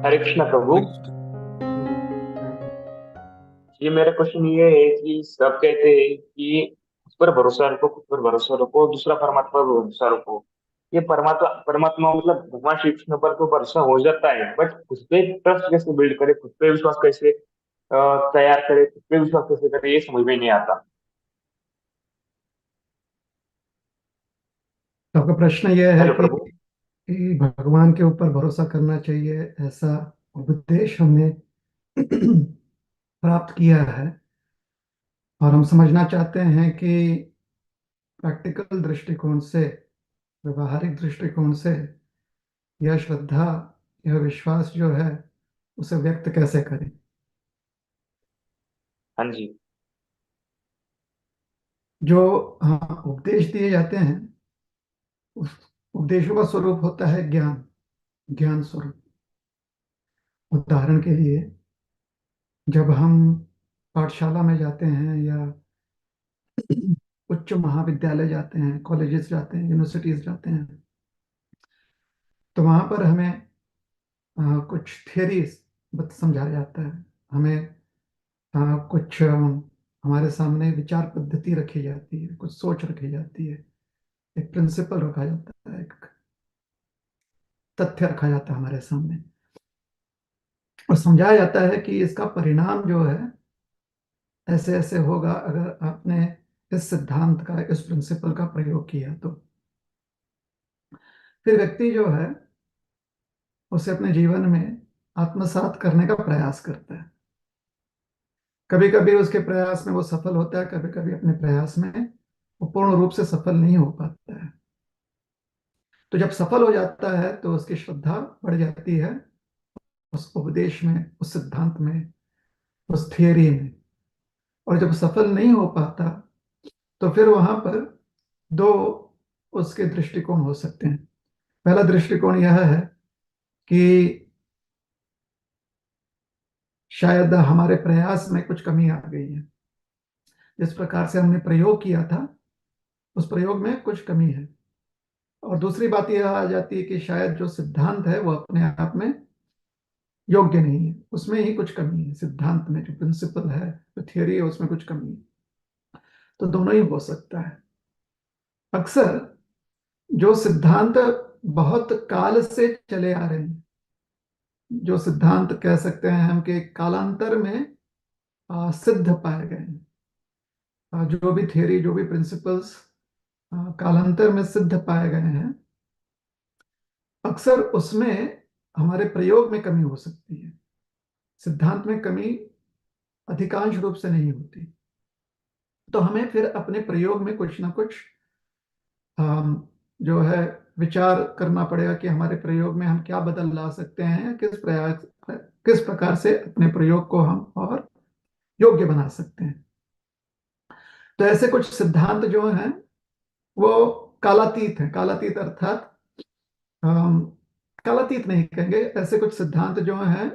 हरे कृष्णा प्रभु। हरे कृष्ण। जी मेरा क्वेश्चन ये है कि सब कहते हैं कि उस पर भरोसा रखो, खुद पर भरोसा रखो, दूसरा परमात्मा पर भरोसा रखो। ये परमात्मा परमात्मा मतलब भगवान श्री कृष्ण पर तो भरोसा हो जाता है, बट खुद पे ट्रस्ट कैसे बिल्ड करे, खुद पे विश्वास कैसे तैयार करे, खुद पे विश्वास कैसे करे, ये समझ में नहीं आता। तो आपका प्रश्न यह है हेलो कि प्रभु। भगवान के ऊपर भरोसा करना चाहिए, ऐसा उपदेश हमने प्राप्त किया है। और हम समझना चाहते हैं कि प्रैक्टिकल दृष्टिकोण से, व्यवहारिक दृष्टिकोण से यह श्रद्धा, यह विश्वास जो है उसे व्यक्त कैसे करें। हाँ जी। जो उपदेश दिए जाते हैं, उस उपदेशों का स्वरूप होता है ज्ञान, ज्ञान स्वरूप। उदाहरण के लिए, जब हम पाठशाला में जाते हैं या उच्च महाविद्यालय जाते हैं, कॉलेजेस जाते हैं, यूनिवर्सिटीज जाते हैं, तो वहाँ पर हमें कुछ थियरीज समझाया जाता है। हमें कुछ हमारे सामने विचार पद्धति रखी जाती है, कुछ सोच रखी जाती है, एक प्रिंसिपल रखा जाता है, एक तथ्य रखा जाता है हमारे सामने, और समझाया जाता है कि इसका परिणाम जो है ऐसे ऐसे होगा अगर आपने इस सिद्धांत का, इस प्रिंसिपल का प्रयोग किया तो। फिर व्यक्ति जो है उसे अपने जीवन में आत्मसात करने का प्रयास करता है। कभी कभी उसके प्रयास में वो सफल होता है, कभी कभी अपने प्रयास में वो पूर्ण रूप से सफल नहीं हो पाता है। तो जब सफल हो जाता है तो उसकी श्रद्धा बढ़ जाती है उस उपदेश में, उस सिद्धांत में, उस थियरी में। और जब सफल नहीं हो पाता तो फिर वहां पर दो उसके दृष्टिकोण हो सकते हैं। पहला दृष्टिकोण यह है कि शायद हमारे प्रयास में कुछ कमी आ गई है, जिस प्रकार से हमने प्रयोग किया था उस प्रयोग में कुछ कमी है। और दूसरी बात यह आ जाती है कि शायद जो सिद्धांत है वो अपने आप में योग्य नहीं है, उसमें ही कुछ कमी है, सिद्धांत में जो प्रिंसिपल है, जो थियरी है, उसमें कुछ कमी है। तो दोनों ही हो सकता है। अक्सर जो सिद्धांत बहुत काल से चले आ रहे हैं, जो सिद्धांत कह सकते हैं हम कि कालांतर में सिद्ध पाए गए हैं, जो भी थियरी, जो भी प्रिंसिपल्स कालांतर में सिद्ध पाए गए हैं, अक्सर उसमें हमारे प्रयोग में कमी हो सकती है। सिद्धांत में कमी अधिकांश रूप से नहीं होती। तो हमें फिर अपने प्रयोग में कुछ ना कुछ जो है विचार करना पड़ेगा कि हमारे प्रयोग में हम क्या बदल ला सकते हैं, किस प्रकार से अपने प्रयोग को हम और योग्य बना सकते हैं। तो ऐसे कुछ सिद्धांत जो हैं वो कालातीत हैं। कालातीत अर्थात अम, कालातीत नहीं कहेंगे, ऐसे कुछ सिद्धांत जो हैं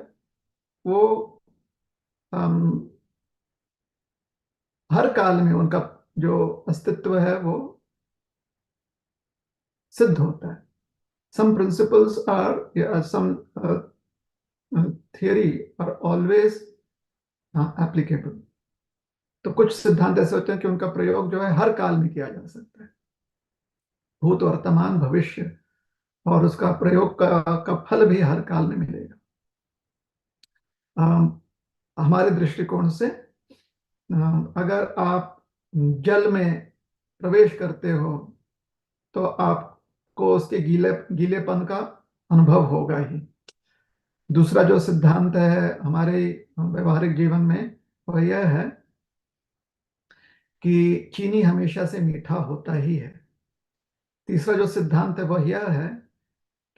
वो अम, हर काल में उनका जो अस्तित्व है वो सिद्ध होता है। some principles are some theory are always applicable। तो कुछ सिद्धांत ऐसे होते हैं कि उनका प्रयोग जो है हर काल में किया जा सकता है, भूत वर्तमान भविष्य, और उसका प्रयोग का फल भी हर काल में मिलेगा। अम, हमारे दृष्टिकोण से अगर आप जल में प्रवेश करते हो तो आपको उसके गीलेपन का अनुभव होगा ही। दूसरा जो सिद्धांत है हमारे व्यवहारिक जीवन में वह यह है कि चीनी हमेशा से मीठा होता ही है। तीसरा जो सिद्धांत है वह यह है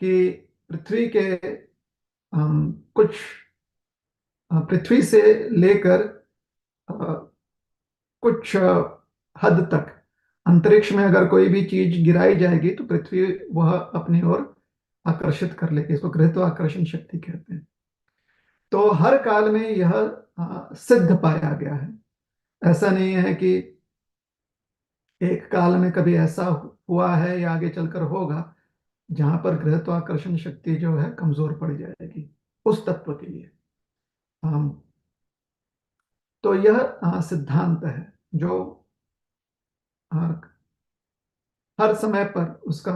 कि पृथ्वी के कुछ पृथ्वी से लेकर अ, कुछ हद तक अंतरिक्ष में अगर कोई भी चीज गिराई जाएगी तो पृथ्वी वह अपनी ओर आकर्षित कर लेगी। इसको गुरुत्वाकर्षण शक्ति कहते हैं। तो हर काल में यह सिद्ध पाया गया है। ऐसा नहीं है कि एक काल में कभी ऐसा हुआ है या आगे चलकर होगा जहां पर गुरुत्वाकर्षण शक्ति जो है कमजोर पड़ जाएगी। उस तत्व के लिए। हम तो यह सिद्धांत है जो अ, हर समय पर उसका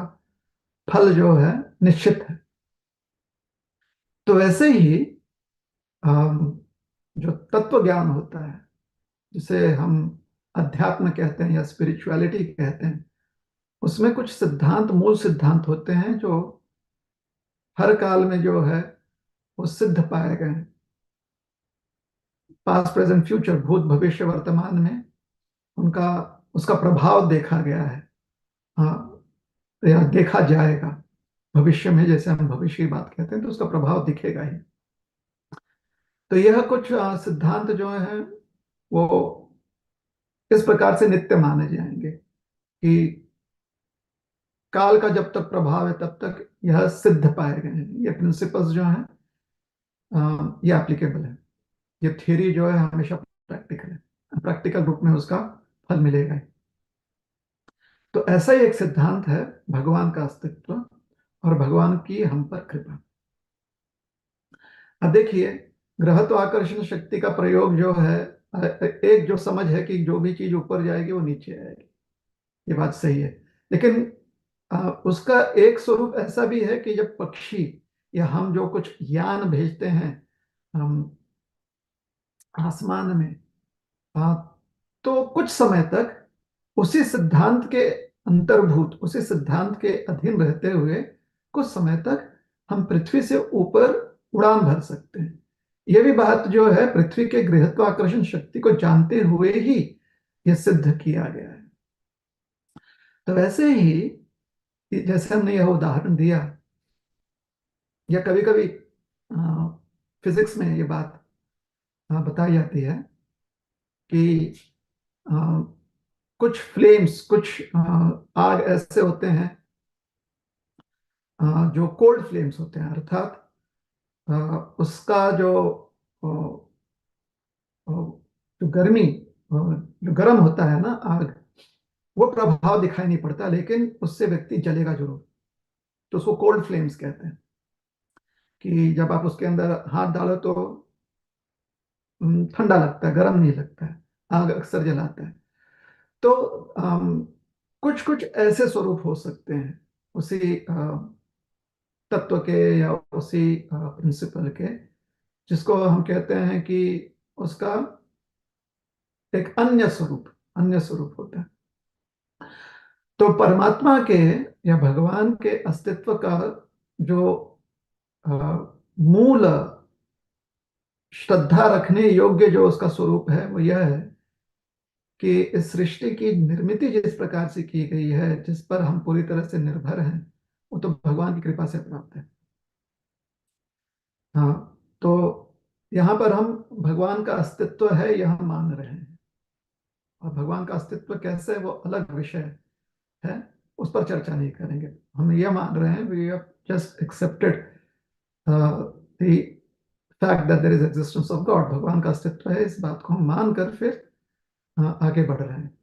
फल जो है निश्चित है। तो वैसे ही जो तत्व ज्ञान होता है, जिसे हम अध्यात्म कहते हैं या स्पिरिचुअलिटी कहते हैं, उसमें कुछ सिद्धांत, मूल सिद्धांत होते हैं जो हर काल में जो है वो सिद्ध पाए गए हैं। पास्ट प्रेजेंट फ्यूचर, भूत भविष्य वर्तमान में उनका उसका प्रभाव देखा गया है। हाँ, या देखा जाएगा भविष्य में। जैसे हम भविष्य की बात कहते हैं तो उसका प्रभाव दिखेगा ही। तो यह कुछ सिद्धांत जो है वो इस प्रकार से नित्य माने जाएंगे कि काल का जब तक प्रभाव है तब तक यह सिद्ध पाए गए हैं। ये प्रिंसिपल्स जो हैं ये एप्लीकेबल है। ये थ्योरी जो है हमेशा प्रैक्टिकल है, प्रैक्टिकल रूप में उसका फल मिलेगा ही। तो ऐसा ही एक सिद्धांत है भगवान का अस्तित्व और भगवान की हम पर कृपा। अब देखिए, ग्रहत्वाकर्षण शक्ति का प्रयोग जो है, एक जो समझ है कि जो भी चीज ऊपर जाएगी वो नीचे आएगी, ये बात सही है। लेकिन उसका एक स्वरूप ऐसा भी है कि जब पक्षी या हम जो कुछ यान भेजते हैं हम आसमान में, तो कुछ समय तक उसी सिद्धांत के अंतर्भूत, उसी सिद्धांत के अधीन रहते हुए कुछ समय तक हम पृथ्वी से ऊपर उड़ान भर सकते हैं। यह भी बात जो है पृथ्वी के गृहत्वाकर्षण शक्ति को जानते हुए ही यह सिद्ध किया गया है। तो वैसे ही जैसे हमने यह उदाहरण दिया, या कभी कभी फिजिक्स में ये बात बताई जाती है कि अ, कुछ फ्लेम्स, कुछ आग ऐसे होते हैं जो कोल्ड फ्लेम्स होते हैं, अर्थात अ, उसका जो अ, अ, जो गर्मी, जो गर्म होता है ना आग, वो प्रभाव दिखाई नहीं पड़ता, लेकिन उससे व्यक्ति जलेगा जरूर। तो उसको कोल्ड फ्लेम्स कहते हैं कि जब आप उसके अंदर हाथ डालो तो ठंडा लगता है, गर्म नहीं लगता है। आग अक्सर जलाता है। तो कुछ कुछ ऐसे स्वरूप हो सकते हैं उसी तत्व के या उसी प्रिंसिपल के, जिसको हम कहते हैं कि उसका एक अन्य स्वरूप होता है। तो परमात्मा के या भगवान के अस्तित्व का जो अ, मूल श्रद्धा रखने योग्य जो उसका स्वरूप है वो यह है कि इस सृष्टि की निर्मिति जिस प्रकार से की गई है, जिस पर हम पूरी तरह से निर्भर हैं, वो तो भगवान की कृपा से प्राप्त है। हाँ, तो यहाँ पर हम भगवान का अस्तित्व है यह मान रहे हैं, और भगवान का अस्तित्व कैसे है वो अलग विषय है, उस पर चर्चा नहीं करेंगे। हम यह मान रहे हैं, we have just accepted the fact that there is existence of God. भगवान का अस्तित्व है, इस बात को हम मानकर फिर आगे बढ़ रहे हैं।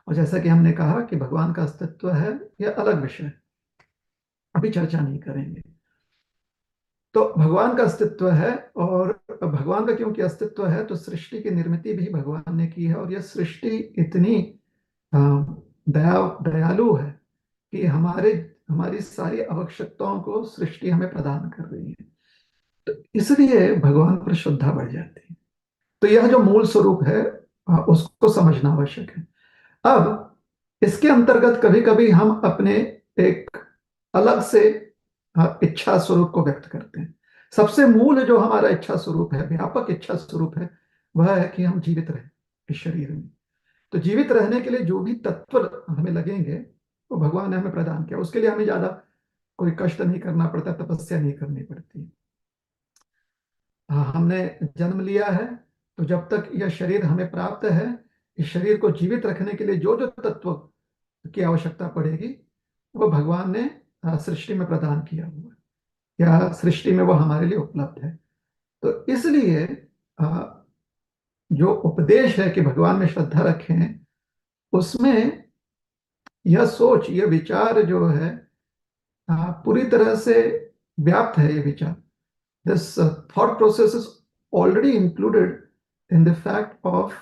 और जैसा कि हमने कहा कि भगवान का अस्तित्व है यह अलग विषय है, अभी चर्चा नहीं करेंगे। तो भगवान का अस्तित्व है, और भगवान का क्योंकि अस्तित्व है तो सृष्टि की निर्मिति भी भगवान ने की है। और यह सृष्टि इतनी अ, दयालु है कि हमारी सारी आवश्यकताओं को सृष्टि हमें प्रदान कर रही है। तो इसलिए भगवान पर श्रद्धा बढ़ जाती है। तो यह जो मूल स्वरूप है उसको समझना आवश्यक है। अब इसके अंतर्गत कभी कभी हम अपने एक अलग से इच्छा स्वरूप को व्यक्त करते हैं। सबसे मूल जो हमारा इच्छा स्वरूप है, व्यापक इच्छा स्वरूप है, वह है कि हम जीवित रहें इस शरीर में। तो जीवित रहने के लिए जो भी तत्व हमें लगेंगे वो भगवान ने हमें प्रदान किया। उसके लिए हमें ज्यादा कोई कष्ट नहीं करना पड़ता, तपस्या नहीं करनी पड़ती। हाँ, हमने जन्म लिया है, तो जब तक यह शरीर हमें प्राप्त है, इस शरीर को जीवित रखने के लिए जो जो तत्व की आवश्यकता पड़ेगी वो भगवान ने सृष्टि में प्रदान किया हुआ है, या सृष्टि में वो हमारे लिए उपलब्ध है। तो इसलिए अ, जो उपदेश है कि भगवान में श्रद्धा रखें, उसमें यह सोच, यह विचार जो है पूरी तरह से व्याप्त है। ये विचार this thought process is already included in the fact of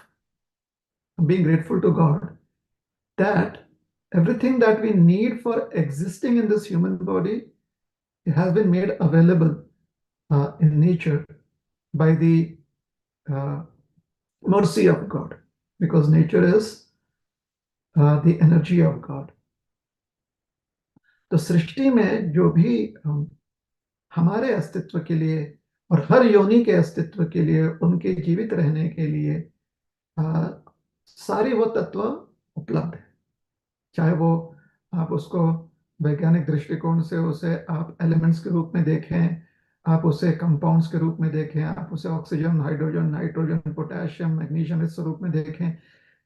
being grateful to God, that everything that we need for existing in this human body, it has been made available in nature by the uh, mercy of God, because nature is the energy of God. तो सृष्टि में जो भी हमारे अस्तित्व के लिए और हर योनि के अस्तित्व के लिए, उनके जीवित रहने के लिए सारी वो तत्व उपलब्ध है। चाहे वो आप उसको वैज्ञानिक दृष्टिकोण से उसे आप एलिमेंट्स के रूप में देखें, आप उसे कंपाउंड्स के रूप में देखें, आप उसे oxygen, hydrogen, nitrogen, potassium, magnesium इस स्वरूप में देखें,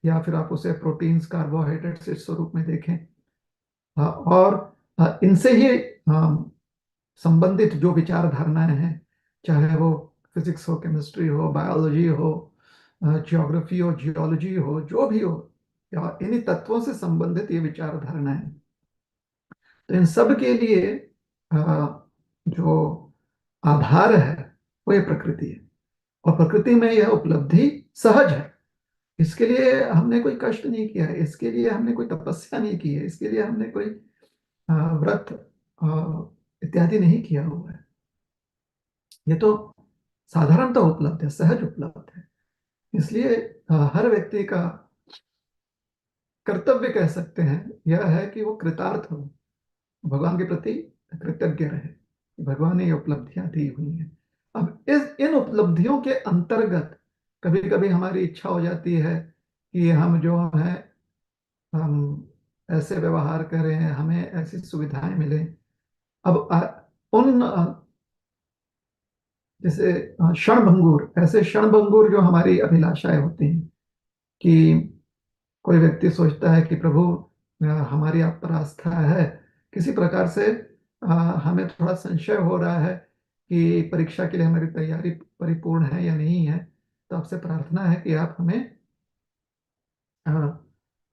या फिर आप उसे प्रोटीन्स, कार्बोहाइड्रेट्स इस स्वरूप में देखें। और इनसे ही संबंधित जो विचारधारणाएं हैं, चाहे वो फिजिक्स हो, केमिस्ट्री हो, बायोलॉजी हो, जियोग्राफी हो, जियोलॉजी हो, जो भी हो, या इन्हीं तत्वों से संबंधित ये विचारधारणाएं, तो इन सब के लिए जो आधार है वो ये प्रकृति है। और प्रकृति में यह उपलब्धि सहज है। इसके लिए हमने कोई कष्ट नहीं किया है, इसके लिए हमने कोई तपस्या नहीं की है, इसके लिए हमने कोई व्रत इत्यादि नहीं किया हुआ है। ये तो साधारणतः उपलब्ध है, सहज उपलब्ध है। इसलिए हर व्यक्ति का कर्तव्य कह सकते हैं यह है कि वो कृतार्थ हो, भगवान के प्रति कृतज्ञ रहे, भगवान ने ये उपलब्धियां दी हुई हैं। अब इन उपलब्धियों के अंतर्गत कभी कभी हमारी इच्छा हो जाती है कि हम जो है हम ऐसे व्यवहार करें, हमें ऐसी सुविधाएं मिलें। अब उन जैसे क्षणभंगुर, ऐसे क्षणभंगुर जो हमारी अभिलाषाएं होती हैं कि कोई व्यक्ति सोचता है कि प्रभु हमारी आप पर आस्था है, किसी प्रकार से हमें थोड़ा संशय हो रहा है कि परीक्षा के लिए हमारी तैयारी परिपूर्ण है या नहीं है, तो आपसे प्रार्थना है कि आप हमें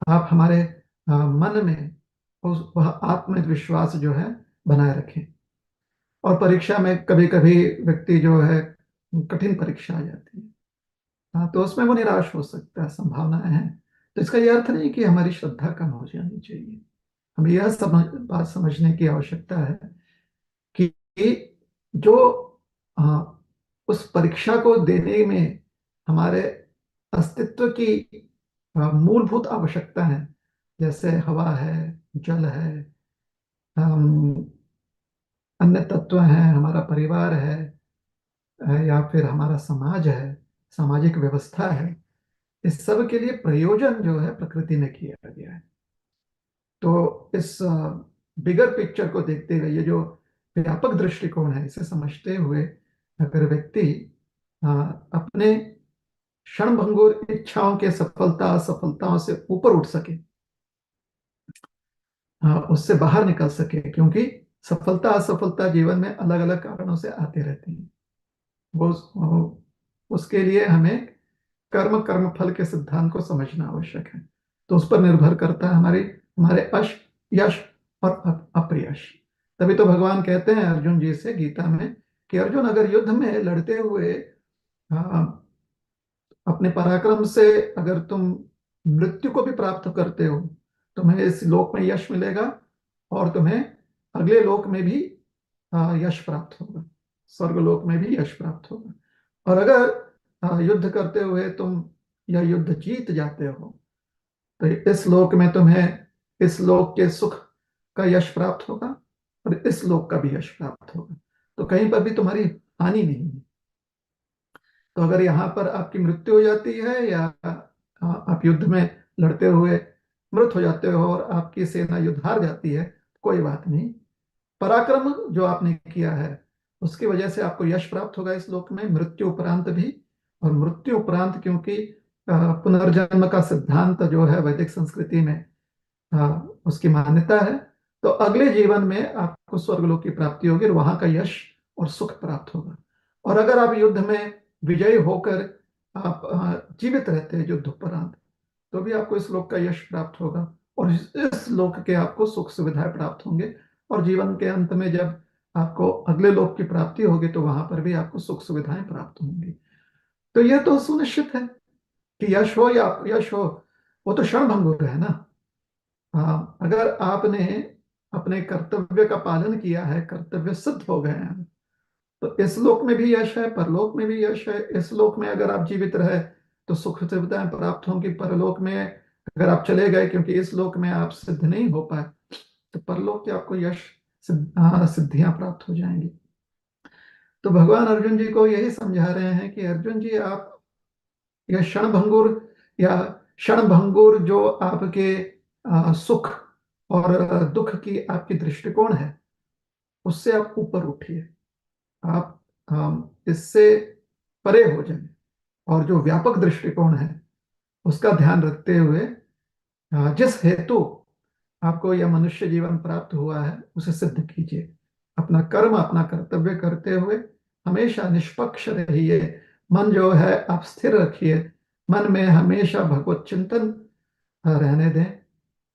आप हमारे मन में वह आत्मविश्वास जो है बनाए रखें। और परीक्षा में कभी कभी व्यक्ति जो है कठिन परीक्षा आ जाती है, तो उसमें वो निराश हो सकता है, संभावनाएं हैं। तो इसका यह अर्थ नहीं कि हमारी श्रद्धा कम हो जानी चाहिए। हमें यह बात समझने की आवश्यकता है कि जो आ, उस परीक्षा को देने में हमारे अस्तित्व की मूलभूत आवश्यकता है, जैसे हवा है, जल है, अन्य तत्व हैं, हमारा परिवार है, या फिर हमारा समाज है, सामाजिक व्यवस्था है, इस सब के लिए प्रयोजन जो है प्रकृति ने किया गया है। तो इस बिगर पिक्चर को देखते हुए, ये जो व्यापक दृष्टिकोण है, इसे समझते हुए अगर व्यक्ति अपने क्षणभंगुर इच्छाओं के सफलता असफलताओं से ऊपर उठ सके, उससे बाहर निकल सके, क्योंकि सफलता असफलता जीवन में अलग अलग कारणों से आते रहते हैं। उसके लिए हमें कर्म कर्म फल के सिद्धांत को समझना आवश्यक है। तो उस पर निर्भर करता है हमारे यश और अपयश। तभी तो भगवान कहते हैं अर्जुन जी से गीता में कि अर्जुन, अगर युद्ध में लड़ते हुए अपने पराक्रम से अगर तुम मृत्यु को भी प्राप्त करते हो, तुम्हें इस लोक में यश मिलेगा और तुम्हें अगले लोक में भी यश प्राप्त होगा, स्वर्ग लोक में भी यश प्राप्त होगा। और अगर युद्ध करते हुए तुम यह युद्ध जीत जाते हो, तो इस लोक में तुम्हें इस लोक के सुख का यश प्राप्त होगा और इस लोक का भी यश प्राप्त होगा। तो कहीं पर भी तुम्हारी हानि नहीं है। तो अगर यहाँ पर आपकी मृत्यु हो जाती है या आप युद्ध में लड़ते हुए मृत हो जाते हो और आपकी सेना युद्ध हार जाती है, कोई बात नहीं। पराक्रम जो आपने किया है उसकी वजह से आपको यश प्राप्त होगा इस लोक में, मृत्यु उपरांत भी। और मृत्यु उपरांत क्योंकि पुनर्जन्म का सिद्धांत जो है वैदिक संस्कृति में उसकी मान्यता है, तो अगले जीवन में आपको स्वर्गलोक की प्राप्ति होगी और वहां का यश और सुख प्राप्त होगा। और अगर आप युद्ध में विजयी होकर आप जीवित रहते हैं युद्ध उपरांत, तो भी आपको इस लोक का यश प्राप्त होगा और इस लोक के आपको सुख सुविधाएं प्राप्त होंगे। और जीवन के अंत में जब आपको अगले लोक की प्राप्ति होगी तो वहां पर भी आपको सुख सुविधाएं प्राप्त होंगी। तो यह तो सुनिश्चित है कि यश हो या अपयश हो, वो तो क्षण भंगुर है ना। अगर आपने अपने कर्तव्य का पालन किया है, कर्तव्य सिद्ध हो गए हैं, तो इस लोक में भी यश है, परलोक में भी यश है। इस लोक में अगर आप जीवित रहे तो सुख सुविधाएं प्राप्त होंगी, परलोक में अगर आप चले गए क्योंकि इस लोक में आप सिद्ध नहीं हो पाए, तो परलोक के आपको यश सिद्धियां प्राप्त हो जाएंगी। तो भगवान अर्जुन जी को यही समझा रहे हैं कि अर्जुन जी, आप यह या क्षण भंगुर जो आपके सुख और दुख की आपकी दृष्टिकोण है, उससे आप ऊपर उठिए। आप इससे परे हो जाए और जो व्यापक दृष्टिकोण है उसका ध्यान रखते हुए जिस हेतु आपको यह मनुष्य जीवन प्राप्त हुआ है उसे सिद्ध कीजिए। अपना कर्म, अपना कर्तव्य करते हुए हमेशा निष्पक्ष रहिए। मन जो है आप स्थिर रखिए। मन में हमेशा भगवत चिंतन रहने दें,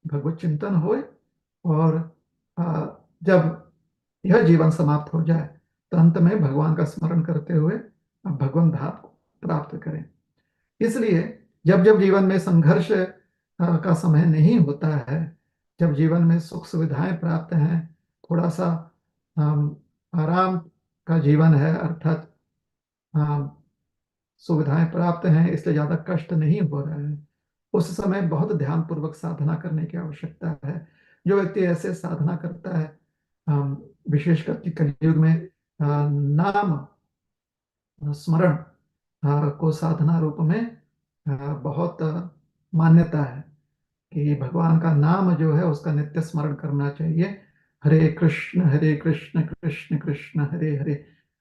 भगवत चिंतन होए। और जब यह जीवन समाप्त हो जाए तो अंत में भगवान का स्मरण करते हुए आप भगवान धाम को प्राप्त करें। इसलिए जब जब जीवन में संघर्ष का समय नहीं होता है, जब जीवन में सुख सुविधाएं प्राप्त हैं, थोड़ा सा अम, आराम का जीवन है, अर्थात अम, सुविधाएं प्राप्त हैं इसलिए ज्यादा कष्ट नहीं हो रहा है, उस समय बहुत ध्यान पूर्वक साधना करने की आवश्यकता है। जो व्यक्ति ऐसे साधना करता है, अम, विशेषकर कि कलयुग में नाम स्मरण को साधना रूप में बहुत मान्यता है कि भगवान का नाम जो है उसका नित्य स्मरण करना चाहिए। हरे कृष्ण कृष्ण कृष्ण हरे हरे,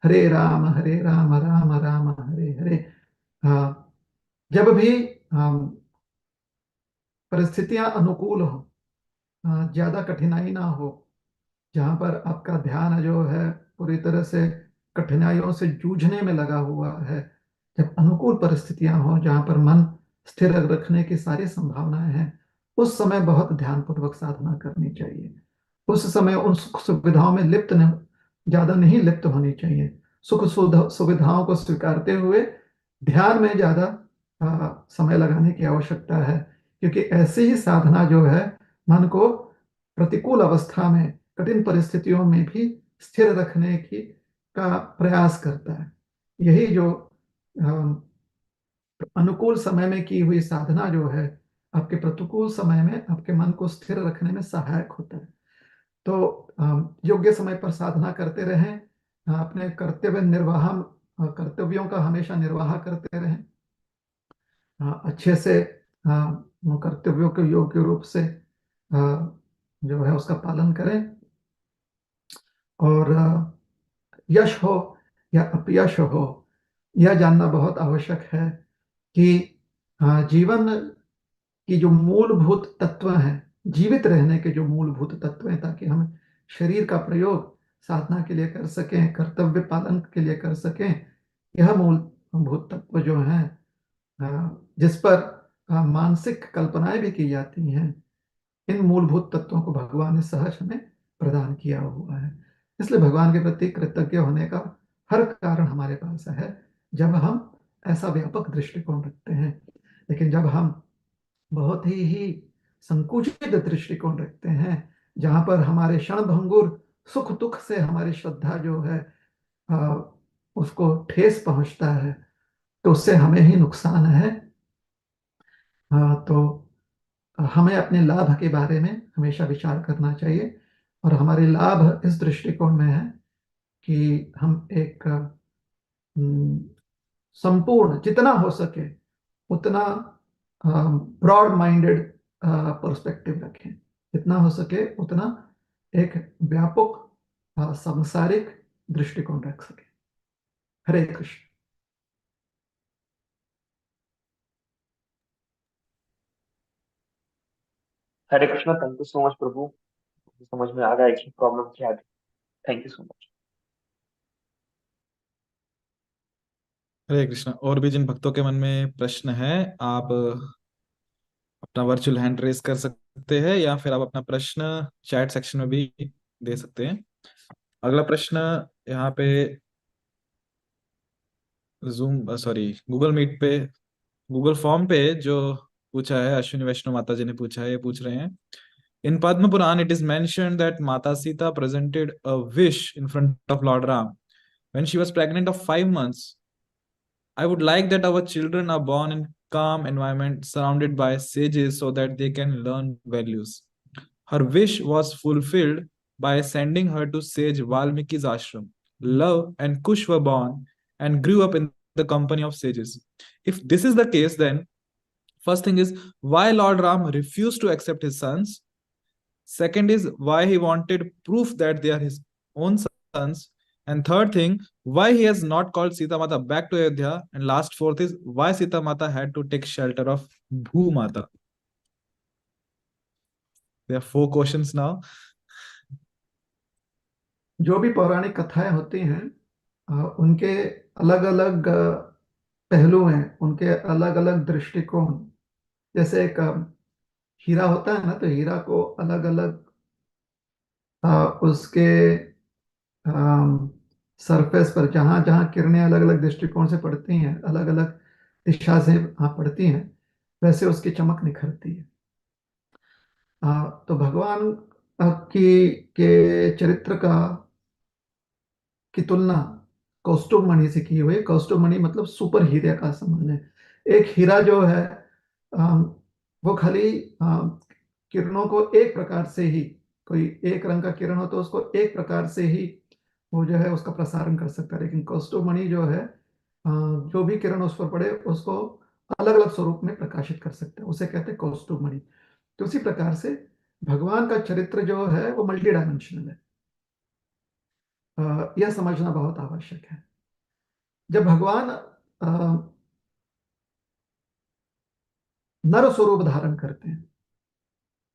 हरे राम राम राम हरे हरे। जब भी परिस्थितियां अनुकूल हो, ज्यादा कठिनाई ना हो, जहां पर आपका ध्यान जो है पूरी तरह से कठिनाइयों से जूझने में लगा हुआ है, जब अनुकूल परिस्थितियां हो जहां पर मन स्थिर रखने की सारी संभावनाएं हैं, उस समय बहुत ध्यानपूर्वक साधना करनी चाहिए। उस समय उन सुख सुविधाओं में ज्यादा नहीं लिप्त होनी चाहिए। सुविधाओं को स्वीकारते हुए ध्यान में ज्यादा समय लगाने की आवश्यकता है, क्योंकि ऐसी ही साधना जो है मन को प्रतिकूल अवस्था में, कठिन परिस्थितियों में भी स्थिर रखने की का प्रयास करता है। यही जो अम, अनुकूल समय में की हुई साधना जो है आपके प्रतिकूल समय में आपके मन को स्थिर रखने में सहायक होता है। तो योग्य समय पर साधना करते रहें। अपने कर्तव्यों का हमेशा निर्वाह करते रहें। अच्छे से कर्तव्यों के योग्य रूप से जो है उसका पालन करें। और यश हो या अपयश हो, यह जानना बहुत आवश्यक है कि जीवन की जो मूलभूत तत्व हैं, जीवित रहने के जो मूलभूत तत्व हैं, ताकि हम शरीर का प्रयोग साधना के लिए कर सकें, कर्तव्य पालन के लिए कर सकें, यह मूलभूत तत्व जो हैं जिस पर मानसिक कल्पनाएं भी की जाती हैं, इन मूलभूत तत्वों को भगवान ने सहज हमें प्रदान किया हुआ है। इसलिए भगवान के प्रति कृतज्ञ होने का हर कारण हमारे पास है जब हम ऐसा व्यापक दृष्टिकोण रखते हैं। लेकिन जब हम बहुत ही संकुचित दृष्टिकोण रखते हैं, जहां पर हमारे क्षणभंगुर सुख दुख से हमारी श्रद्धा जो है आ, उसको ठेस पहुंचता है, तो उससे हमें ही नुकसान है। तो हमें अपने लाभ के बारे में हमेशा विचार करना चाहिए। और हमारे लाभ इस दृष्टिकोण में है कि हम एक संपूर्ण, जितना हो सके उतना ब्रॉड माइंडेड पर्सपेक्टिव रखें, जितना हो सके उतना एक व्यापक सांसारिक दृष्टिकोण रख सके। Hare Krishna. Hare Krishna, thank you so much प्रभु। मुझे समझ में आ रहा है कि प्रॉब्लम क्या थी। Thank you so much. Hare Krishna. और भी जिन भक्तों के मन में प्रश्न है, आप अपना वर्चुअल हैंड रेस कर सकते हैं या फिर आप अपना प्रश्न चैट सेक्शन में भी दे सकते हैं। अगला प्रश्न यहाँ पे जूम सॉरी गूगल मीट पे, गूगल फॉर्म पे जो पूछा है, अश्विनी वैष्णव माता जी ने पूछा है, ये पूछ रहे हैं, इन Padma Purana it is mentioned that Mata Sita presented a wish in front of Lord Ram when she was pregnant of 5 months. I would like that our children are born in calm environment surrounded by sages so that they can learn values. Her wish was fulfilled by sending her to sage Valmiki's ashram. Love and Kush were born and grew up in the company of sages. If this is the case, then first thing is why Lord Ram refused to accept his sons. Second is why he wanted proof that they are his own sons. And third thing, why he has not called Sita Mata back to Ayodhya. And last fourth is why Sita Mata had to take shelter of Bhu Mata. There are 4 questions now. जो भी पौराणिक कथाएं होती हैं उनके अलग अलग पहलू हैं, उनके अलग अलग दृष्टिकोण। जैसे एक हीरा होता है ना, तो हीरा को अलग अलग उसके सरफेस पर जहां जहां किरणें अलग अलग दृष्टिकोण से पड़ती हैं, अलग अलग दिशा से पड़ती हैं, वैसे उसकी चमक निखरती है। तो भगवान की के चरित्र की तुलना कौस्तुभ मणि से की हुई है। कौस्तुभ मणि मतलब सुपर हीरे का संबंध है। एक हीरा जो है अम, वो खाली किरणों को एक प्रकार से ही, कोई एक रंग का किरण हो तो उसको एक प्रकार से ही वो जो है उसका प्रसारण कर सकता है। लेकिन कौस्तुभ मणि जो है जो भी किरण उस पर पड़े उसको अलग अलग स्वरूप में प्रकाशित कर सकता है, उसे कहते हैं कौस्तुभ मणि। तो उसी प्रकार से भगवान का चरित्र जो है वो मल्टी डायमेंशनल है। यह समझना बहुत आवश्यक है। जब भगवान नर स्वरूप धारण करते हैं,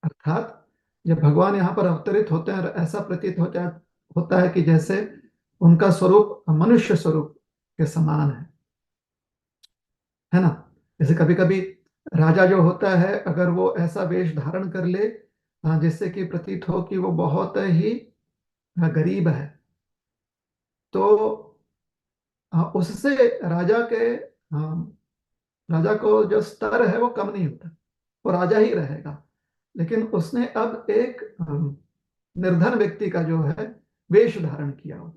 अर्थात जब भगवान यहाँ पर अवतरित होते हैं और ऐसा प्रतीत होता है कि जैसे उनका स्वरूप मनुष्य स्वरूप के समान है ना। जैसे कभी कभी राजा जो होता है, अगर वो ऐसा वेश धारण कर ले जिससे कि प्रतीत हो कि वो बहुत ही गरीब है, तो उससे राजा को जो स्तर है वो कम नहीं होता, वो राजा ही रहेगा। लेकिन उसने अब एक निर्धन व्यक्ति का जो है वेश धारण किया हो,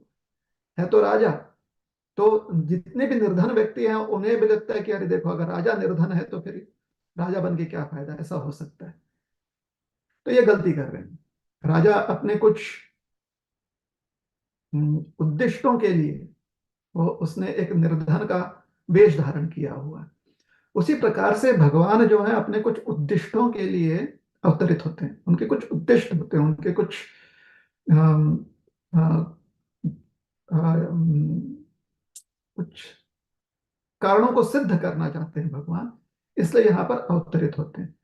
है तो राजा। तो जितने भी निर्धन व्यक्ति हैं उन्हें भी लगता है कि अरे देखो, अगर राजा निर्धन है तो फिर राजा बन के क्या फायदा, ऐसा हो सकता है। तो ये गलती कर रहे हैं। राजा अपने कुछ उद्दिष्टों के लिए वो उसने एक निर्धन का वेश धारण किया हुआ है। उसी प्रकार से भगवान जो है अपने कुछ उद्दिष्टों के लिए अवतरित होते हैं। उनके कुछ उद्दिष्ट होते हैं, उनके कुछ अम, अ, कुछ कारणों को सिद्ध करना चाहते हैं भगवान, इसलिए यहाँ पर अवतरित होते हैं।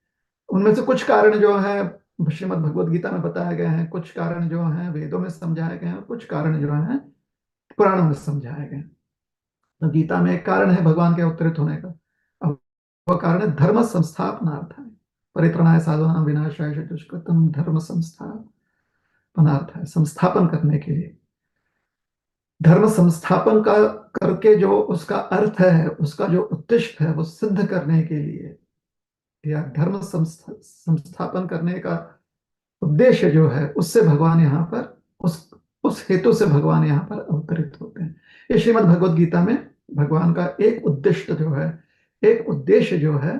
उनमें से कुछ कारण जो है श्रीमद् भगवद गीता में बताए गए हैं, कुछ कारण जो हैं वेदों में समझाए गए हैं, कुछ कारण जो हैं पुराणों में समझाए गए हैं। तो गीता में एक कारण है भगवान के अवतरित होने का, अब वह कारण है धर्म संस्थापनार्थाय परित्रणाय साधूनां विनाशाय च दुष्कृतम्। धर्म संस्थापनार्थाय, संस्थापन करने के लिए, धर्म संस्थापन का करके जो उसका अर्थ है, उसका जो उद्देश्य है वो सिद्ध करने के लिए, या धर्म संस्थापन करने का उद्देश्य जो है उससे भगवान यहाँ पर उस हेतु से भगवान यहाँ पर अवतरित होते हैं। ये श्रीमद् भगवद गीता में भगवान का एक उद्देश्य जो है, एक उद्देश्य जो है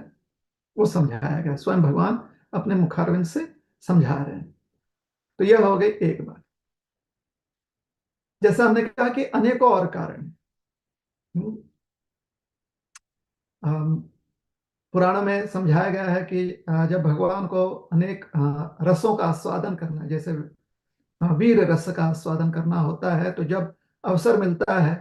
वो समझाया गया, स्वयं भगवान अपने मुखारविंद से समझा रहे हैं। तो यह हो गई एक बात। जैसा हमने कहा कि अनेकों और कारण हैं। पुराणों में समझाया गया है कि जब भगवान को अनेक रसों का आस्वादन करना, जैसे वीर रस का आस्वादन करना होता है, तो जब अवसर मिलता है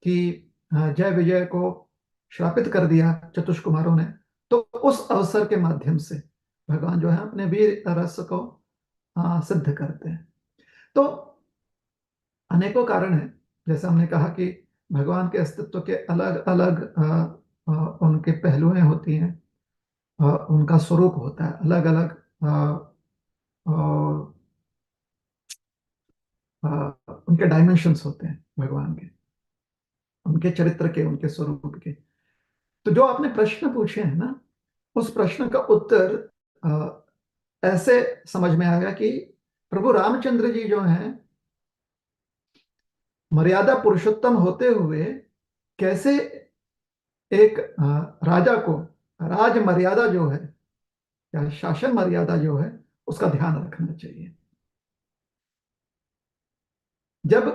कि जय विजय को श्रापित कर दिया चतुष्कुमारों ने, तो उस अवसर के माध्यम से भगवान जो है अपने वीर रस को सिद्ध करते हैं। तो अनेकों कारण हैं। जैसे हमने कहा कि भगवान के अस्तित्व के अलग अलग उनके पहलुएं होती हैं, उनका स्वरूप होता है अलग अलग, उनके डायमेंशंस होते हैं भगवान के, उनके चरित्र के, उनके स्वरूप के। तो जो आपने प्रश्न पूछे हैं ना, उस प्रश्न का उत्तर ऐसे समझ में आएगा कि प्रभु रामचंद्र जी जो हैं, मर्यादा पुरुषोत्तम होते हुए कैसे एक राजा को राज मर्यादा जो है या शासन मर्यादा जो है उसका ध्यान रखना चाहिए। जब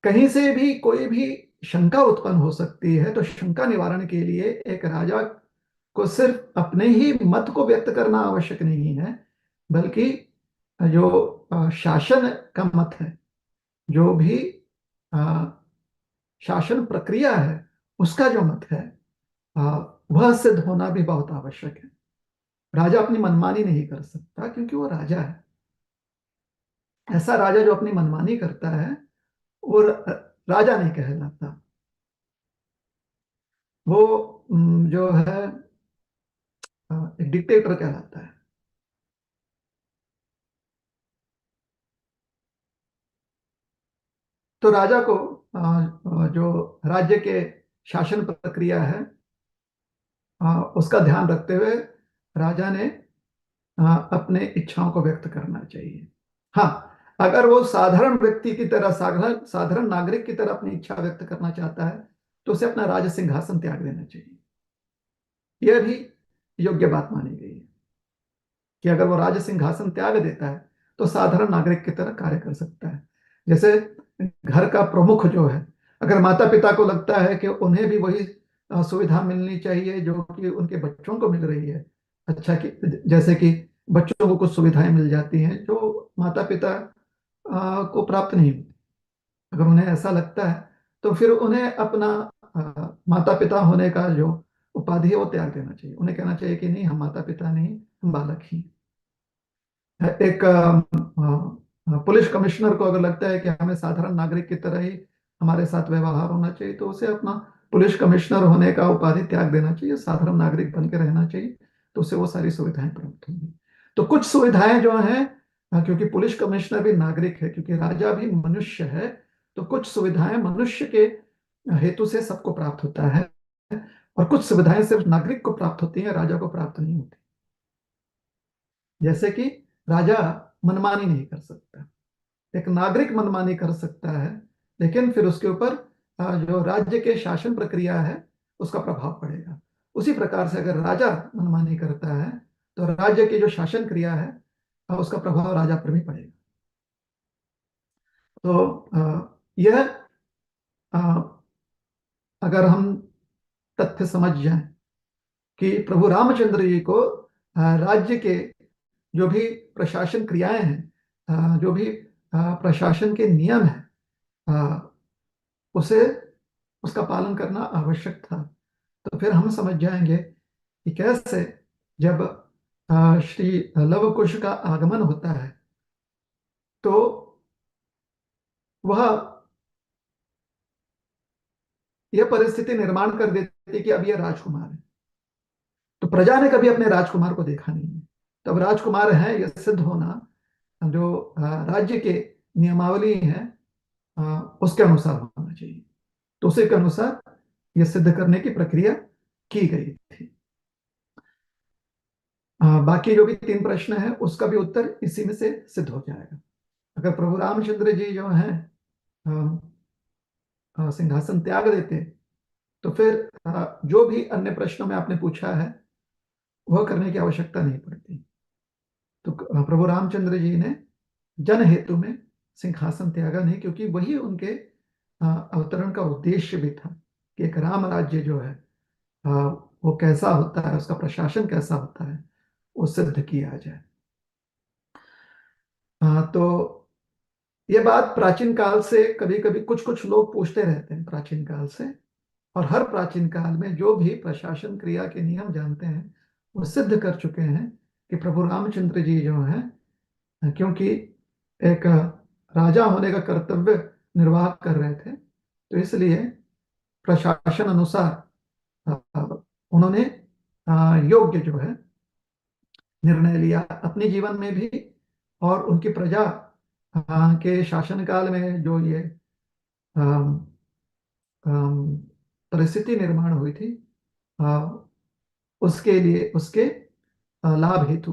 कहीं से भी कोई भी शंका उत्पन्न हो सकती है, तो शंका निवारण के लिए एक राजा को सिर्फ अपने ही मत को व्यक्त करना आवश्यक नहीं है, बल्कि जो शासन का मत है, जो भी अ, शासन प्रक्रिया है, उसका जो मत है अ, वह सिद्ध होना भी बहुत आवश्यक है। राजा अपनी मनमानी नहीं कर सकता, क्योंकि वो राजा है। ऐसा राजा जो अपनी मनमानी करता है वो राजा नहीं कहलाता, वो जो है एक डिक्टेटर कहलाता है। तो राजा को जो राज्य के शासन प्रक्रिया है उसका ध्यान रखते हुए राजा ने अपने इच्छाओं को व्यक्त करना चाहिए। हाँ, अगर वो साधारण व्यक्ति की तरह, साधारण साधारण नागरिक की तरह अपनी इच्छा व्यक्त करना चाहता है, तो उसे अपना राज सिंहासन त्याग देना चाहिए। यह भी योग्य बात मानी गई है कि अगर वो राज सिंहासन त्याग देता है तो साधारण नागरिक की तरह कार्य कर सकता है। जैसे घर का प्रमुख जो है, अगर माता पिता को लगता है कि उन्हें भी वही सुविधा मिलनी चाहिए जो कि उनके बच्चों को मिल रही है, अच्छा कि जैसे कि बच्चों को कुछ सुविधाएं मिल जाती हैं जो माता पिता को प्राप्त नहीं होती, अगर उन्हें ऐसा लगता है तो फिर उन्हें अपना माता पिता होने का जो उपाधि है वो त्याग देना चाहिए। उन्हें कहना चाहिए कि नहीं, हम माता पिता नहीं, हम बालक ही हैं। एक पुलिस कमिश्नर को अगर लगता है कि हमें साधारण नागरिक की तरह ही हमारे साथ व्यवहार होना चाहिए, तो उसे अपना पुलिस कमिश्नर होने का उपाधि त्याग देना चाहिए, साधारण नागरिक बन के रहना चाहिए, तो उसे वो सारी सुविधाएं प्राप्त होंगी। तो कुछ सुविधाएं जो हैं, क्योंकि पुलिस कमिश्नर भी नागरिक है, क्योंकि राजा भी मनुष्य है, तो कुछ सुविधाएं मनुष्य के हेतु से सबको प्राप्त होता है, और कुछ सुविधाएं सिर्फ नागरिक को प्राप्त होती हैं, राजा को प्राप्त नहीं होती। जैसे कि राजा मनमानी नहीं कर सकता, एक नागरिक मनमानी कर सकता है, लेकिन फिर उसके ऊपर जो राज्य के शासन प्रक्रिया है उसका प्रभाव पड़ेगा। उसी प्रकार से अगर राजा मनमानी करता है तो राज्य की जो शासन क्रिया है उसका प्रभाव राजा पर भी पड़ेगा। तो यह अगर हम तथ्य समझ जाएं कि प्रभु रामचंद्र जी को राज्य के जो भी प्रशासन क्रियाएं हैं, जो भी प्रशासन के नियम है, उसे उसका पालन करना आवश्यक था। तो फिर हम समझ जाएंगे कि कैसे जब श्री लव कुश का आगमन होता है तो वह यह परिस्थिति निर्माण कर देती कि अब यह राजकुमार है। तो प्रजा ने कभी अपने राजकुमार को देखा नहीं है, तो अब राजकुमार है यह सिद्ध होना जो राज्य के नियमावली है उसके अनुसार होना चाहिए। तो उसी के अनुसार यह सिद्ध करने की प्रक्रिया की गई थी। बाकी जो भी 3 प्रश्न है उसका भी उत्तर इसी में से सिद्ध हो जाएगा। अगर प्रभु रामचंद्र जी जो हैं सिंहासन त्याग देते, तो फिर जो भी अन्य प्रश्नों में आपने पूछा है वह करने की आवश्यकता नहीं पड़ती। तो प्रभु रामचंद्र जी ने जन हेतु में सिंहासन त्यागा नहीं, क्योंकि वही उनके अवतरण का उद्देश्य भी था कि एक राम राज्य जो है वो कैसा होता है, उसका प्रशासन कैसा होता है, वो सिद्ध किया जाए। तो ये बात प्राचीन काल से कभी कभी कुछ कुछ लोग पूछते रहते हैं प्राचीन काल से, और हर प्राचीन काल में जो भी प्रशासन क्रिया के नियम जानते हैं वो सिद्ध कर चुके हैं कि प्रभु रामचंद्र जी जो हैं, क्योंकि एक राजा होने का कर्तव्य निर्वाह कर रहे थे, तो इसलिए प्रशासन अनुसार उन्होंने योग्य जो है निर्णय लिया अपने जीवन में भी, और उनकी प्रजा के शासनकाल में जो ये अम, अम, परिस्थिति निर्माण हुई थी, उसके लिए उसके लाभ हेतु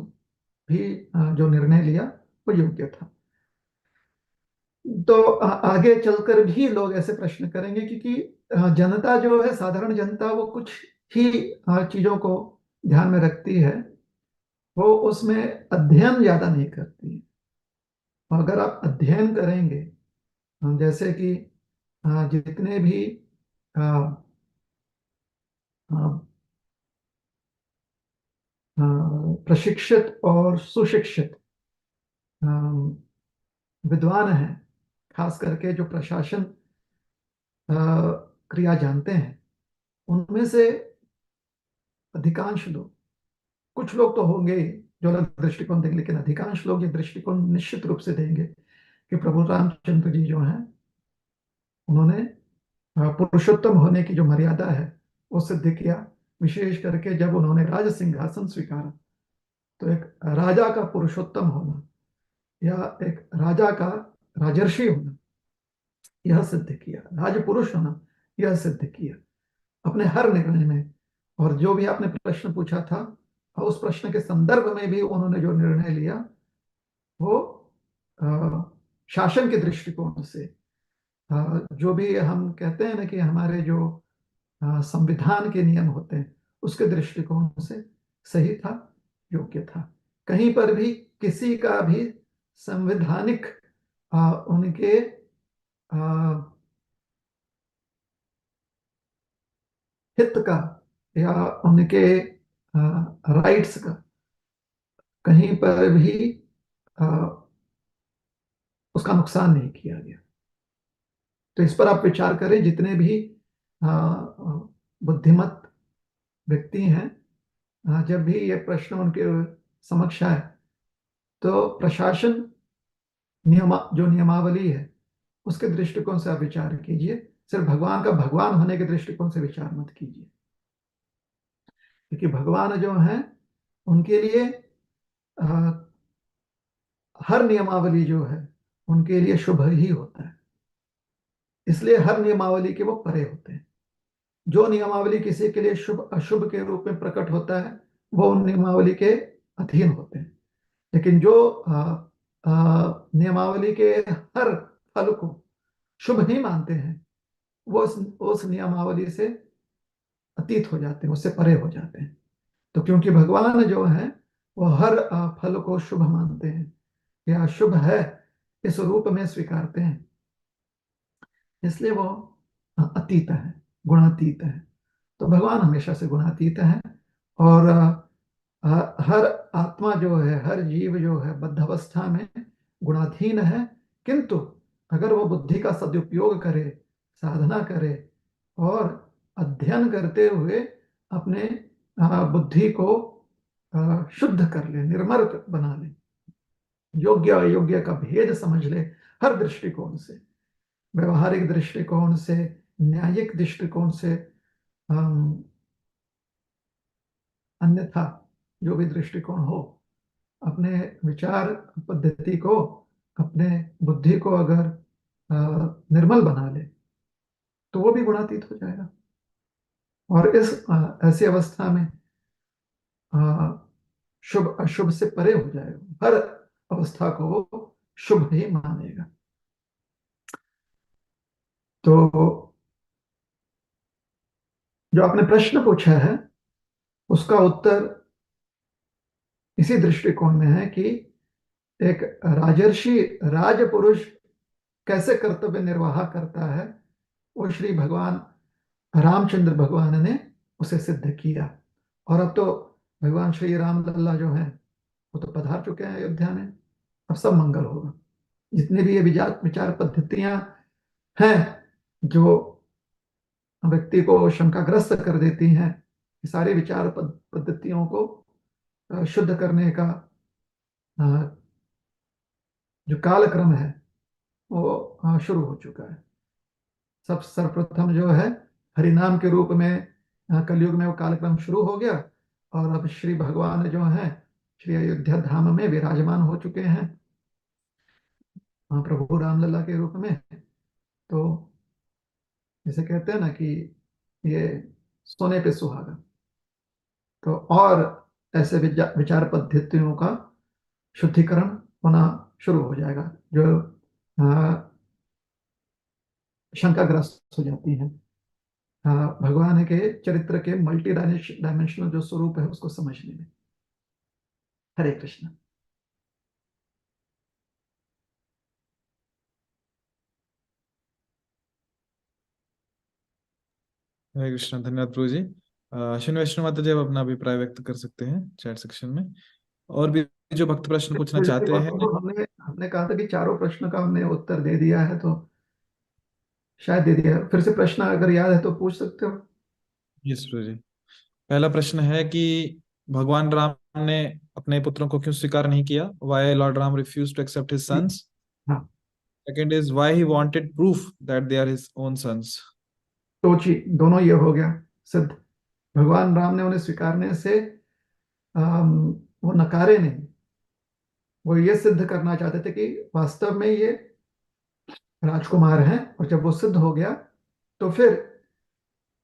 भी जो निर्णय लिया वो योग्य था। तो आगे चलकर भी लोग ऐसे प्रश्न करेंगे, क्योंकि जनता जो है, साधारण जनता, वो कुछ ही चीजों को ध्यान में रखती है, वो उसमें अध्ययन ज्यादा नहीं करती है। अगर आप अध्ययन करेंगे, जैसे कि जितने भी अ, अ, अ, प्रशिक्षित और सुशिक्षित विद्वान हैं, खास करके जो प्रशासन अ, क्रिया जानते हैं, उनमें से अधिकांश लोग, कुछ लोग तो होंगे ही जो अलग दृष्टिकोण देंगे, लेकिन अधिकांश लोग ये दृष्टिकोण निश्चित रूप से देंगे कि प्रभु रामचंद्र जी जो हैं, उन्होंने पुरुषोत्तम होने की जो मर्यादा है वो सिद्ध किया। विशेष करके जब उन्होंने राज सिंहासन स्वीकारा, तो एक राजा का पुरुषोत्तम होना या एक राजा का राजर्षि होना, यह सिद्ध किया। राजपुरुष होना, यह सिद्ध किया अपने हर निर्णय में। और जो भी आपने प्रश्न पूछा था, उस प्रश्न के संदर्भ में भी उन्होंने जो निर्णय लिया, वो अ, शासन के दृष्टिकोण से, जो भी हम कहते हैं ना कि हमारे जो संविधान के नियम होते हैं, उसके दृष्टिकोण से सही था, योग्य था। कहीं पर भी किसी का भी संवैधानिक उनके हित का या उनके राइट्स का कहीं पर भी आ, उसका नुकसान नहीं किया गया। तो इस पर आप विचार करें, जितने भी बुद्धिमत व्यक्ति हैं, जब भी ये प्रश्न उनके समक्ष आए, तो प्रशासन जो नियमावली है, उसके दृष्टिकोण से आप विचार कीजिए। सिर्फ भगवान का भगवान होने के दृष्टिकोण से विचार मत कीजिए, क्योंकि भगवान जो हैं, उनके लिए हर नियमावली जो है उनके लिए शुभ ही होता है। इसलिए हर नियमावली के वो परे होते हैं। जो नियमावली किसी के लिए शुभ अशुभ के रूप में प्रकट होता है, वो उन नियमावली के अधीन होते हैं। लेकिन जो नियमावली के हर फल को शुभ ही मानते हैं, वो उस नियमावली से अतीत हो जाते हैं, उससे परे हो जाते हैं। तो क्योंकि भगवान जो है, वो हर फल को शुभ मानते हैं या शुभ है इस रूप में स्वीकारते हैं, इसलिए वो अतीत है, गुणातीत है। तो भगवान हमेशा से गुणातीत है। और हर आत्मा जो है, हर जीव जो है, बद्ध अवस्था में गुणाधीन है। किंतु अगर वो बुद्धि का सदुपयोग करे, साधना करे और अध्ययन करते हुए अपने बुद्धि को शुद्ध कर ले, निर्मल बना ले, योग्य अयोग्य का भेद समझ ले, हर दृष्टिकोण से, व्यवहारिक दृष्टिकोण से, न्यायिक दृष्टिकोण से, अन्यथा जो भी दृष्टिकोण हो, अपने विचार पद्धति को, अपने बुद्धि को अगर निर्मल बना ले, तो वो भी गुणातीत हो जाएगा। और इस ऐसी अवस्था में शुभ अशुभ से परे हो जाएगा, हर अवस्था को वो शुभ ही मानेगा। तो जो आपने प्रश्न पूछा है, उसका उत्तर इसी दृष्टिकोण में है कि एक राजर्षि, राजपुरुष कैसे कर्तव्य निर्वाह करता है, वो श्री भगवान रामचंद्र भगवान ने उसे सिद्ध किया। और अब तो भगवान श्री राम लल्ला जो है, वो तो पधार चुके हैं अयोध्या में। अब सब मंगल होगा। जितनी भी ये विचार विचार पद्धतियां हैं जो व्यक्ति को शंकाग्रस्त कर देती हैं, सारे विचार पद्धतियों को शुद्ध करने का अ, जो कालक्रम है, वो शुरू हो चुका है। सब सर्वप्रथम जो है, हरिनाम के रूप में कलयुग में वो कालक्रम शुरू हो गया। और अब श्री भगवान जो है, श्री अयोध्या धाम में विराजमान हो चुके हैं। प्रभु रामलला के रूप में। तो जैसे कहते हैं ना कि ये सोने पे सुहागा। तो और ऐसे विचार पद्धतियों का शुद्धिकरण होना शुरू हो जाएगा, जो अ, शंकाग्रस्त हो जाती हैं भगवान के चरित्र के मल्टी डायमेंशनल जो स्वरूप है उसको समझने में। हरे कृष्ण। हरे कृष्ण, धन्यवाद प्रभु जी। अश्विनी वैष्णव माता जी आप अपना अभिप्राय व्यक्त कर सकते हैं चैट सेक्शन में। और भी जो भक्त प्रश्न पूछना चाहते हैं। तो हमने हमने कहा था कि चारों प्रश्न का हमने उत्तर दे दिया है, तो शायद दे दिया है। फिर से प्रश्न अगर याद है तो पूछ सकते हो। यस प्रभु जी। पहला प्रश्न है कि भगवान राम ने अपने पुत्रों को क्यों स्वीकार नहीं किया? Why lord Ram refuse to accept his sons? हाँ, second is why he wanted proof that they are his own sons? तो दोनों ये हो गया सिद्ध। भगवान राम ने उन्हें स्वीकारने से वो नकारे नहीं। वो ये सिद्ध करना चाहते थे कि वास्तव में ये राजकुमार हैं, और जब वो सिद्ध हो गया तो फिर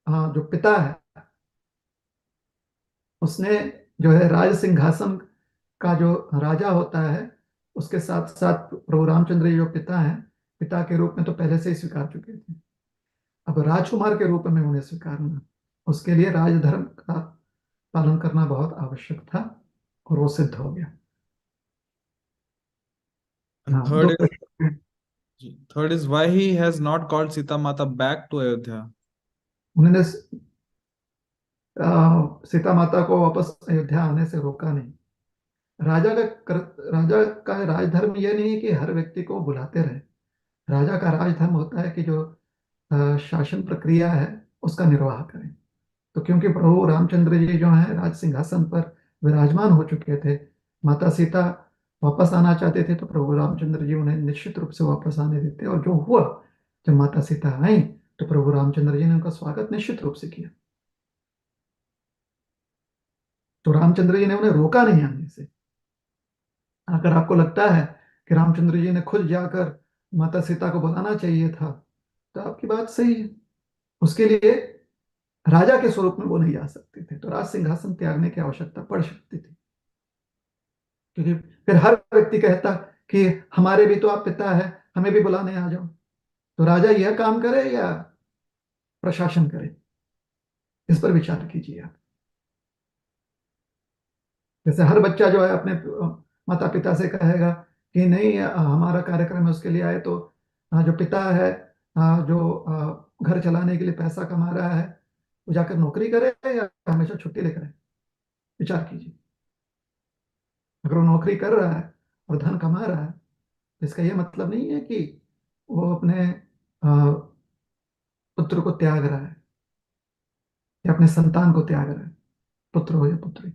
जो पिता है उसने जो है राज सिंहासन का जो राजा होता है उसके साथ साथ प्रभु रामचंद्र जी जो पिता हैं, पिता के रूप में तो पहले से ही स्वीकार चुके थे। अब राजकुमार के रूप में उन्हें स्वीकारना, उसके लिए राजधर्म का पालन करना बहुत आवश्यक था, और वो सिद्ध हो गया। एंड हाँ, दो थर्ड इज प्रश्न। Why he has not called Sita माता बैक टू अयोध्या? उन्होंने सीता माता को वापस अयोध्या आने से रोका नहीं। राजा का राजधर्म यह नहीं है कि हर व्यक्ति को बुलाते रहे। राजा का राजधर्म होता है कि जो शासन प्रक्रिया है उसका निर्वाह करें। तो क्योंकि प्रभु रामचंद्र जी जो है राज सिंहासन पर विराजमान हो चुके थे, माता सीता वापस आना चाहते थे, तो प्रभु रामचंद्र जी उन्हें निश्चित रूप से वापस आने देते। और जो हुआ, जब माता सीता आई तो प्रभु रामचंद्र जी ने उनका स्वागत निश्चित रूप से किया। तो रामचंद्र जी ने उन्हें रोका नहीं आने से। अगर आपको लगता है कि रामचंद्र जी ने खुद जाकर माता सीता को बुलाना चाहिए था, तो आपकी बात सही है। उसके लिए राजा के स्वरूप में वो नहीं आ सकते थे, तो राज सिंहासन त्यागने की आवश्यकता पड़ सकती थी। क्योंकि फिर हर व्यक्ति कहता कि हमारे भी तो आप पिता है, हमें भी बुलाने आ जाओ। तो राजा यह काम करे या प्रशासन करे, इस पर विचार कीजिए आप। जैसे हर बच्चा जो है अपने माता पिता से कहेगा कि नहीं, हमारा कार्यक्रम है उसके लिए आए, तो जो पिता है, जो घर चलाने के लिए पैसा कमा रहा है, वो जाकर नौकरी करे या हमेशा छुट्टी लेकर आए। विचार कीजिए। अगर वो नौकरी कर रहा है और धन कमा रहा है, तो इसका यह मतलब नहीं है कि वो अपने पुत्र को त्याग रहा है या अपने संतान को त्याग रहा है, पुत्र हो या पुत्री।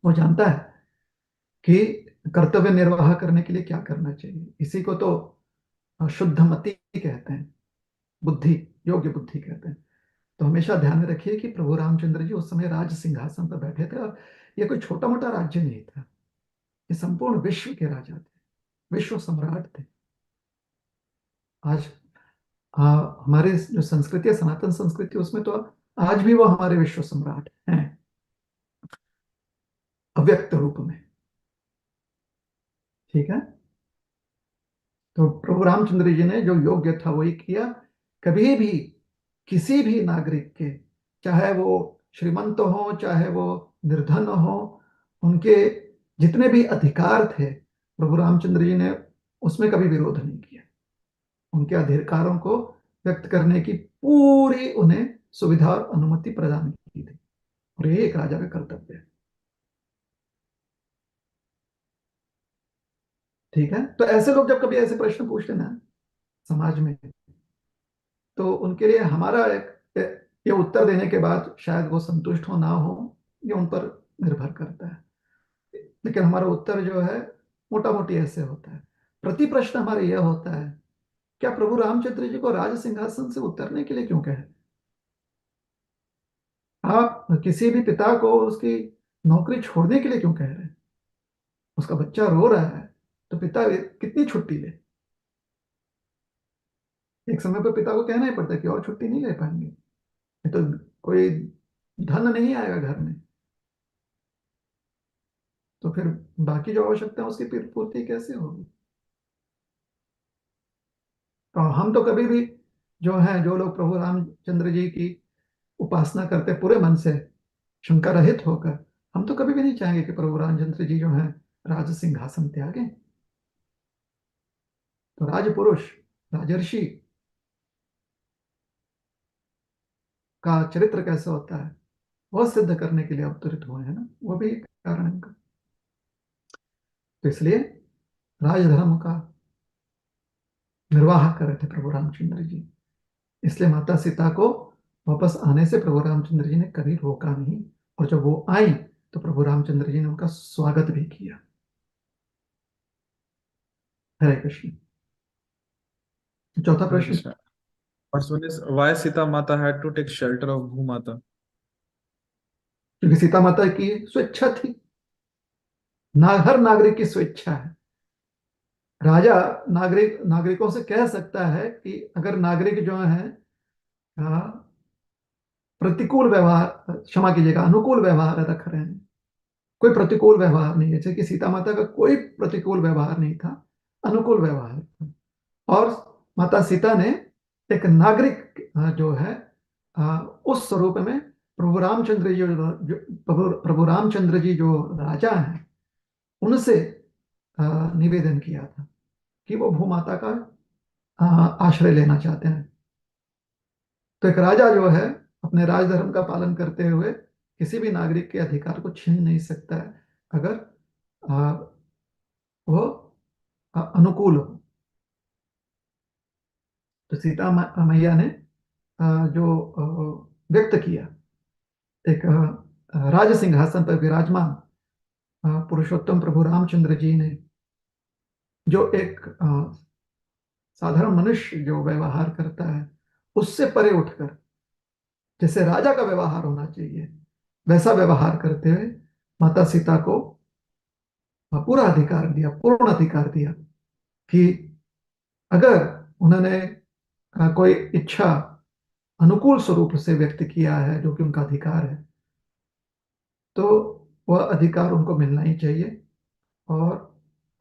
वो जानता है कि कर्तव्य निर्वाह करने के लिए क्या करना चाहिए। इसी को तो शुद्ध मति कहते हैं, बुद्धि, योग्य बुद्धि कहते हैं। तो हमेशा ध्यान में रखिए कि प्रभु रामचंद्र जी उस समय राज सिंहासन पर बैठे थे, और ये कोई छोटा मोटा राज्य नहीं था। ये संपूर्ण विश्व के राजा थे, विश्व सम्राट थे। आज हमारे जो संस्कृति है, सनातन संस्कृति, उसमें तो आज भी वो हमारे विश्व सम्राट हैं, अव्यक्त रूप में। ठीक है। तो प्रभु रामचंद्र जी ने जो योग्य था वही किया। कभी भी किसी भी नागरिक के, चाहे वो श्रीमंत हो चाहे वो निर्धन हो, उनके जितने भी अधिकार थे प्रभु रामचंद्र जी ने उसमें कभी विरोध नहीं किया। उनके अधिकारों को व्यक्त करने की पूरी उन्हें सुविधा और अनुमति प्रदान की थी, और ये एक राजा का कर्तव्य है। ठीक है। तो ऐसे लोग जब कभी ऐसे प्रश्न पूछते ना समाज में, तो उनके लिए हमारा ये उत्तर देने के बाद शायद वो संतुष्ट हो ना हो, ये उन पर निर्भर करता है। लेकिन हमारा उत्तर जो है मोटा मोटी ऐसे होता है। प्रति प्रश्न हमारा यह होता है, क्या प्रभु रामचंद्र जी को राज सिंहासन से उतरने के लिए क्यों कहे? आप किसी भी पिता को उसकी नौकरी छोड़ने के लिए क्यों कह रहे हैं? उसका बच्चा रो रहा है तो पिता कितनी छुट्टी ले? एक समय पर पिता को कहना ही पड़ता है कि और छुट्टी नहीं ले पाएंगे, नहीं तो कोई धन नहीं आएगा घर में, तो फिर बाकी जो आवश्यकता है उसकी पूर्ति कैसे होगी। तो हम तो कभी भी जो है, जो लोग प्रभु रामचंद्र जी की उपासना करते पूरे मन से, शंका रहित होकर, हम तो कभी भी नहीं चाहेंगे कि प्रभु रामचंद्र जी जो है राज सिंहासन त्यागें। तो राजपुरुष, राजर्षि का चरित्र कैसा होता है वह सिद्ध करने के लिए अवतरित हुए हैं ना, वो भी एक कारण है उनका। तो इसलिए राजधर्म का निर्वाह कर रहे थे प्रभु रामचंद्र जी, इसलिए माता सीता को वापस आने से प्रभु रामचंद्र जी ने कभी रोका नहीं, और जब वो आई तो प्रभु रामचंद्र जी ने उनका स्वागत भी किया। हरे कृष्ण। चौथा हरे प्रश्न। Krishna. First one is why Sita Mata had to take shelter of Bhumata? क्योंकि सीता माता की स्वेच्छा थी, हर नागरिक की स्वेच्छा है। राजा नागरिकों से कह सकता है कि अगर नागरिक जो है प्रतिकूल व्यवहार, क्षमा कीजिएगा, अनुकूल व्यवहार रख रहे हैं, कोई प्रतिकूल व्यवहार नहीं है, जैसे कि सीता माता का कोई प्रतिकूल व्यवहार नहीं था, अनुकूल व्यवहार था। और माता सीता ने एक नागरिक जो है उस स्वरूप में प्रभु रामचंद्र जी प्रभु रामचंद्र जी जो राजा हैं उनसे निवेदन किया था कि वो भूमाता का आश्रय लेना चाहते हैं। तो एक राजा जो है अपने राजधर्म का पालन करते हुए किसी भी नागरिक के अधिकार को छीन नहीं सकता है, अगर वो अनुकूल हो। तो सीता मैया ने जो व्यक्त किया, एक राज सिंहासन पर विराजमान पुरुषोत्तम प्रभु रामचंद्र जी ने जो एक साधारण मनुष्य जो व्यवहार करता है उससे परे उठकर जैसे राजा का व्यवहार होना चाहिए वैसा व्यवहार करते हुए माता सीता को पूरा अधिकार दिया, पूर्ण अधिकार दिया कि अगर उन्होंने कोई इच्छा अनुकूल स्वरूप से व्यक्त किया है जो कि उनका अधिकार है, तो वह अधिकार उनको मिलना ही चाहिए। और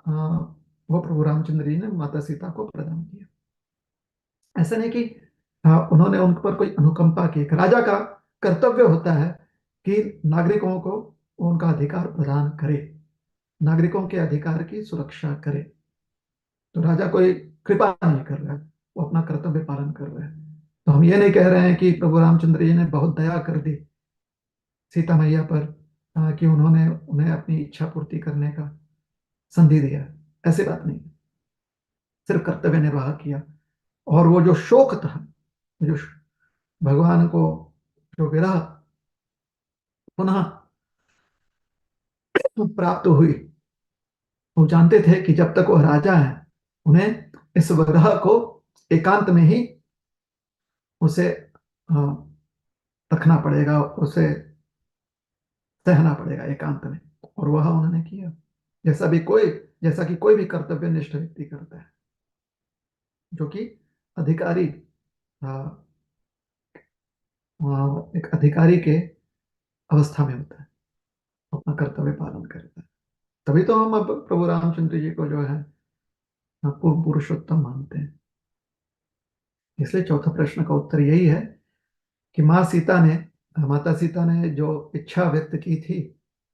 अ, वह प्रभु रामचंद्र जी ने माता सीता को प्रदान किया। ऐसा नहीं कि उन्होंने उन पर कोई अनुकंपा की। एक राजा का कर्तव्य होता है कि नागरिकों को उनका अधिकार प्रदान करे, नागरिकों के अधिकार की सुरक्षा करे। तो राजा कोई कृपा नहीं कर रहा है, वो अपना कर्तव्य पालन कर रहा है। तो हम ये नहीं कह रहे हैं कि प्रभु रामचंद्र जी ने बहुत दया कर दी सीता मैया पर कि उन्होंने उन्हें अपनी इच्छा पूर्ति करने का संधि दिया, ऐसी बात नहीं। सिर्फ कर्तव्य निर्वाह किया। और वो जो शोक था, जो भगवान को जो विरह पुनः प्राप्त हुई, वो जानते थे कि जब तक वो राजा है उन्हें इस विरह को एकांत में ही उसे रखना पड़ेगा, उसे सहना पड़ेगा एकांत में। और वह उन्होंने किया, जैसा कि कोई भी कर्तव्यनिष्ठ व्यक्ति करता है, जो कि अधिकारी एक अधिकारी के अवस्था में होता है, अपना कर्तव्य पालन करता है। तभी तो हम अब प्रभु रामचंद्र जी को जो है पूर्व पुरुषोत्तम मानते हैं। इसलिए चौथा प्रश्न का उत्तर यही है कि माता सीता ने जो इच्छा व्यक्त की थी,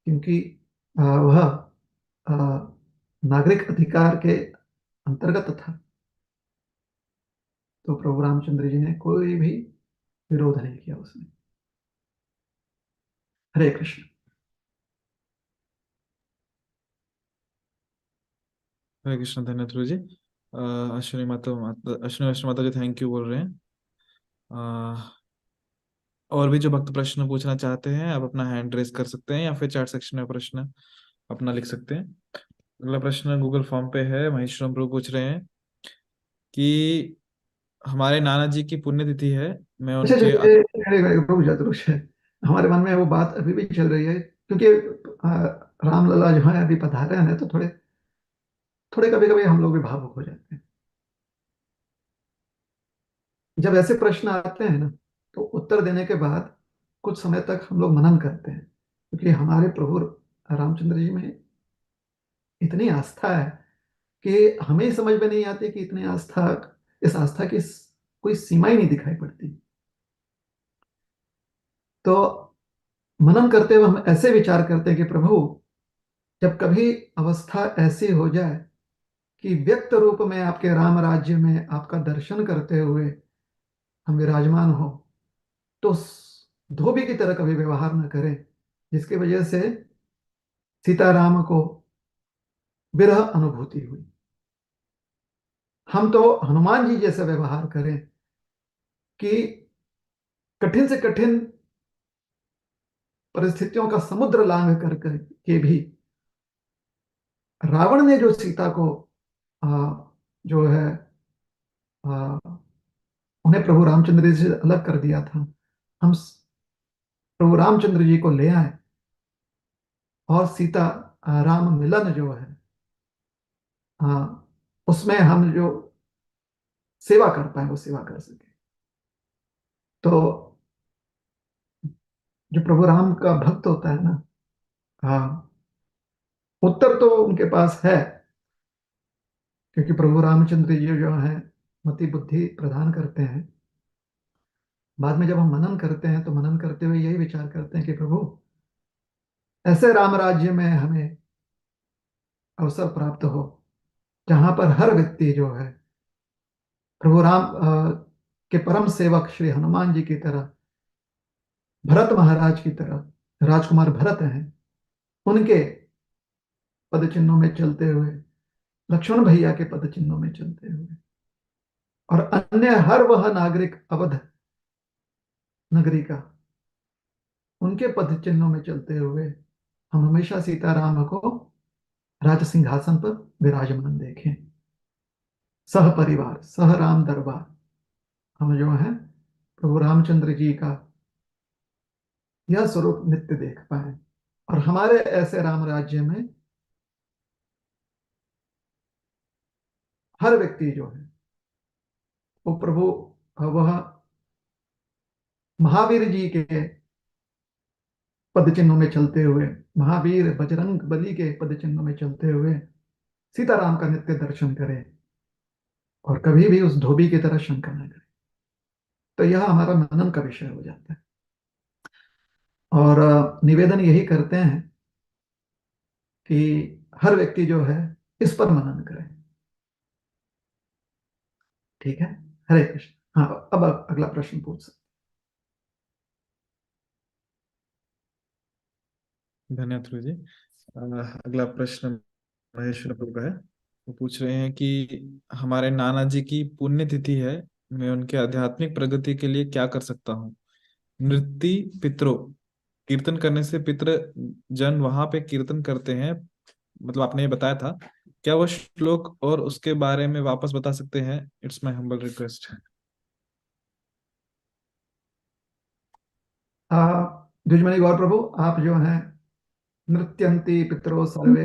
क्योंकि वह नागरिक अधिकार के अंतर्गत था, तो प्रभु रामचंद्र जी ने कोई भी विरोध नहीं किया उसमें। हरे कृष्ण। हरे कृष्ण। धन्यवाद जी। अश्विनी वैष्णव माता जी थैंक यू बोल रहे हैं। और भी जो भक्त प्रश्न पूछना चाहते हैं आप अपना हैंड रेस कर सकते हैं या फिर चैट सेक्शन में प्रश्न अपना लिख सकते हैं। अगला प्रश्न गूगल फॉर्म पे है। महेश्वरम प्रभु पूछ रहे हैं कि हमारे नाना जी की पुण्यतिथि है, मैं अच्छा उनके रुक जा, रुक जा। हमारे मन में वो बात अभी भी चल रही है, क्योंकि रामलला जो है अभी पधारे हैं, तो थोड़े थोड़े कभी कभी हम लोग भी भावुक हो जाते हैं। जब ऐसे प्रश्न आते हैं ना, तो उत्तर देने के बाद कुछ समय तक हम लोग मनन करते हैं, क्योंकि हमारे प्रभु रामचंद्र जी में इतनी आस्था है कि हमें ही समझ में नहीं आती कि इतनी आस्था, इस आस्था की कोई सीमा ही नहीं दिखाई पड़ती। तो मनन करते हुए हम ऐसे विचार करते हैं कि प्रभु, जब कभी अवस्था ऐसी हो जाए कि व्यक्त रूप में आपके राम राज्य में आपका दर्शन करते हुए हम विराजमान हो, तो धोबी की तरह कभी व्यवहार न करें, जिसकी वजह से सीताराम को विरह अनुभूति हुई। हम तो हनुमान जी जैसा व्यवहार करें कि कठिन से कठिन परिस्थितियों का समुद्र लांघ कर के भी रावण ने जो सीता को जो है उन्हें प्रभु रामचंद्र जी से अलग कर दिया था, हम प्रभु रामचंद्र जी को ले आए और सीता राम मिलन जो है, उसमें हम जो सेवा कर पाए वो सेवा कर सके। तो जो प्रभु राम का भक्त होता है ना, उत्तर तो उनके पास है, क्योंकि प्रभु रामचंद्र जी जो है मति बुद्धि प्रदान करते हैं। बाद में जब हम मनन करते हैं तो मनन करते हुए यही विचार करते हैं कि प्रभु, ऐसे राम राज्य में हमें अवसर प्राप्त हो जहां पर हर व्यक्ति जो है प्रभु राम के परम सेवक श्री हनुमान जी की तरह, भरत महाराज की तरह, राजकुमार भरत हैं, उनके पद चिन्हों में चलते हुए, लक्ष्मण भैया के पद चिन्हों में चलते हुए, और अन्य हर वह नागरिक अवध नगरी का उनके पद चिन्हों में चलते हुए हम हमेशा सीताराम को राज सिंहासन पर विराजमान देखें, सह परिवार सह राम दरबार। हम जो है प्रभु रामचंद्र जी का यह स्वरूप नित्य देख पाए, और हमारे ऐसे राम राज्य में हर व्यक्ति जो है वो प्रभु, वह महावीर जी के पद चिन्हों में चलते हुए, महावीर बजरंग बली के पद चिन्हों में चलते हुए सीताराम का नित्य दर्शन करे और कभी भी उस धोबी की तरह शंका न करे। तो यह हमारा मनन का विषय हो जाता है, और निवेदन यही करते हैं कि हर व्यक्ति जो है इस पर मनन करे। ठीक है, हरे कृष्ण। हाँ, अब अगला प्रश्न पूछ सकते। धन्यवाद गुरु जी। अगला प्रश्न महेश्वर प्रभु का है। वो पूछ रहे हैं कि हमारे नाना जी की पुण्य तिथि है, मैं उनके आध्यात्मिक प्रगति के लिए क्या कर सकता हूँ? नृत्य पितरों, कीर्तन करने से पितृ जन वहां पे कीर्तन करते हैं, मतलब आपने ये बताया था, क्या वो श्लोक और उसके बारे में वापस बता सकते हैं? It's my humble request. Dwijamani Gaur Prabhu, आप जो हैं नृत्यंती पितरो सर्वे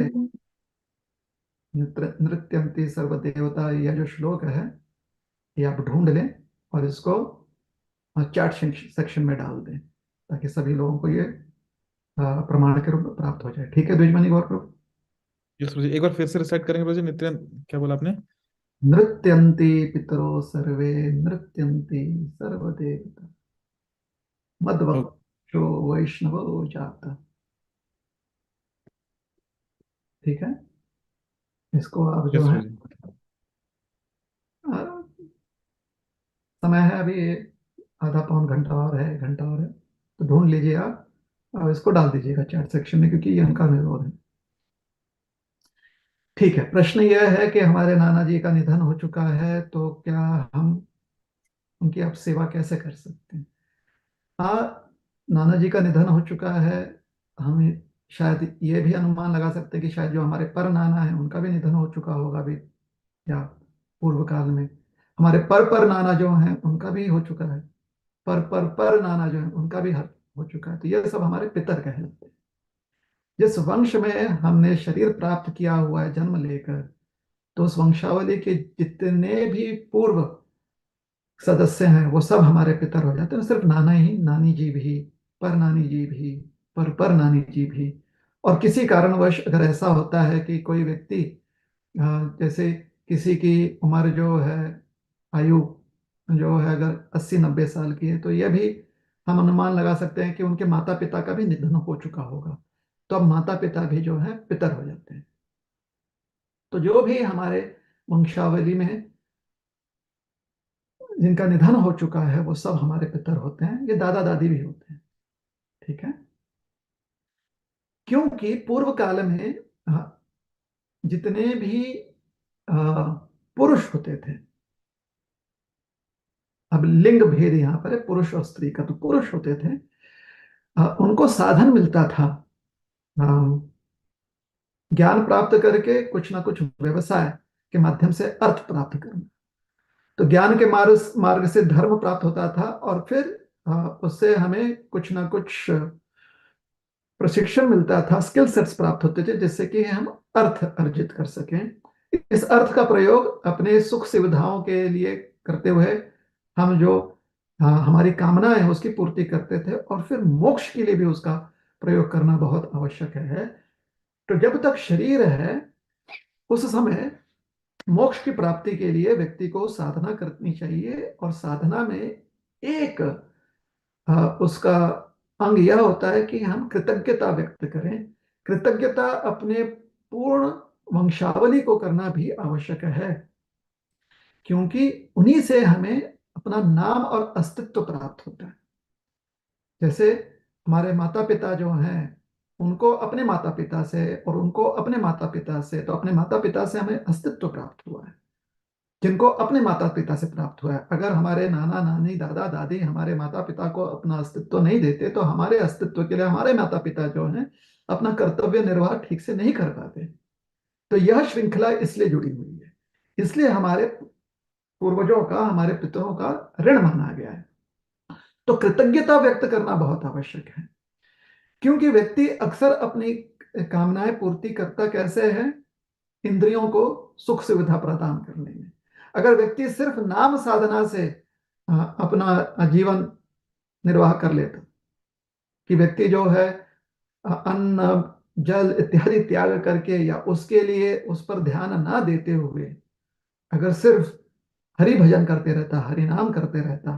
नृत्यंती सर्वदेवता, यह जो श्लोक है ये आप ढूंढ लें और इसको चैट सेक्शन में डाल दें, ताकि सभी लोगों को ये प्रमाण के रूप में प्राप्त हो जाए। ठीक है द्विजमणि गौर प्रभु। यस गुरु जी, एक बार फिर से रिसाइट करेंगे गुरु जी। नित्य क्या बोला आपने? नृत्यंती पितरो सर्वे नृत्यंती सर्वदेवता मद्भक्तो वैष्णवो जाता। ठीक है, इसको आप जो यस है गुरु जी। समय है अभी, आधा पौन घंटा और है, घंटा और है, तो ढूंढ लीजिए आप और इसको डाल दीजिएगा चैट सेक्शन में, क्योंकि ये उनका अनुरोध है। ठीक है, प्रश्न यह है कि हमारे नाना जी का निधन हो चुका है, तो क्या हम उनकी अब सेवा कैसे कर सकते हैं? हाँ, नाना जी का निधन हो चुका है, हम शायद ये भी अनुमान लगा सकते हैं कि शायद जो हमारे पर नाना है उनका भी निधन हो चुका होगा अभी, या पूर्व काल में। हमारे पर नाना जो हैं उनका भी हो चुका है, पर नाना जो है उनका भी हो चुका है। तो ये सब हमारे पितर कहलाते हैं। जिस वंश में हमने शरीर प्राप्त किया हुआ है जन्म लेकर, तो उस वंशावली के जितने भी पूर्व सदस्य हैं वो सब हमारे पितर हो जाते हैं। सिर्फ नाना ही, नानी जी भी, पर नानी जी भी, पर नानी जी भी। और किसी कारणवश अगर ऐसा होता है कि कोई व्यक्ति जैसे किसी की उम्र जो है, आयु जो है अगर 80-90 साल की है, तो यह भी हम अनुमान लगा सकते हैं कि उनके माता पिता का भी निधन हो चुका होगा। तो अब माता पिता भी जो है पितर हो जाते हैं। तो जो भी हमारे वंशावली में जिनका निधन हो चुका है वो सब हमारे पितर होते हैं। ये दादा दादी भी होते हैं। ठीक है। क्योंकि पूर्व काल में जितने भी अ, पुरुष होते थे, अब लिंग भेद यहां पर है, पुरुष और स्त्री का। तो पुरुष होते थे, उनको साधन मिलता था अ, ज्ञान प्राप्त करके कुछ ना कुछ व्यवसाय के माध्यम से अर्थ प्राप्त करना। तो ज्ञान के मार्ग मार्ग से धर्म प्राप्त होता था, और फिर उससे हमें कुछ ना कुछ प्रशिक्षण मिलता था, स्किल सेट्स प्राप्त होते थे, जिससे कि हम अर्थ अर्जित कर सकें। इस अर्थ का प्रयोग अपने सुख सुविधाओं के लिए करते हुए हम जो हमारी कामनाएं हैं उसकी पूर्ति करते थे, और फिर मोक्ष के लिए भी उसका प्रयोग करना बहुत आवश्यक है। तो जब तक शरीर है उस समय मोक्ष की प्राप्ति के लिए व्यक्ति को साधना करनी चाहिए। और साधना में एक उसका अंग यह होता है कि हम कृतज्ञता व्यक्त करें। कृतज्ञता अपने पूर्ण वंशावली को करना भी आवश्यक है, क्योंकि उन्हीं से हमें अपना नाम और अस्तित्व प्राप्त होता है। जैसे हमारे माता पिता जो हैं, उनको अपने माता पिता से और उनको अपने माता पिता से, तो अपने माता पिता से हमें अस्तित्व प्राप्त हुआ है, जिनको अपने माता पिता से प्राप्त हुआ है। अगर हमारे नाना नानी दादा दादी हमारे माता पिता को अपना अस्तित्व नहीं देते, तो हमारे अस्तित्व के लिए हमारे माता पिता जो हैं अपना कर्तव्य निर्वाह ठीक से नहीं कर पाते। तो यह श्रृंखला इसलिए जुड़ी हुई है। इसलिए हमारे पूर्वजों का, हमारे पितरों का ऋण माना गया है। तो कृतज्ञता व्यक्त करना बहुत आवश्यक है, क्योंकि व्यक्ति अक्सर अपनी कामनाएं पूर्ति करता कैसे है? इंद्रियों को सुख सुविधा प्रदान करने में। अगर व्यक्ति सिर्फ नाम साधना से अपना जीवन निर्वाह कर लेता, कि व्यक्ति जो है अन्न जल इत्यादि त्याग करके या उसके लिए उस पर ध्यान ना देते हुए अगर सिर्फ हरि भजन करते रहता, हरि नाम करते रहता,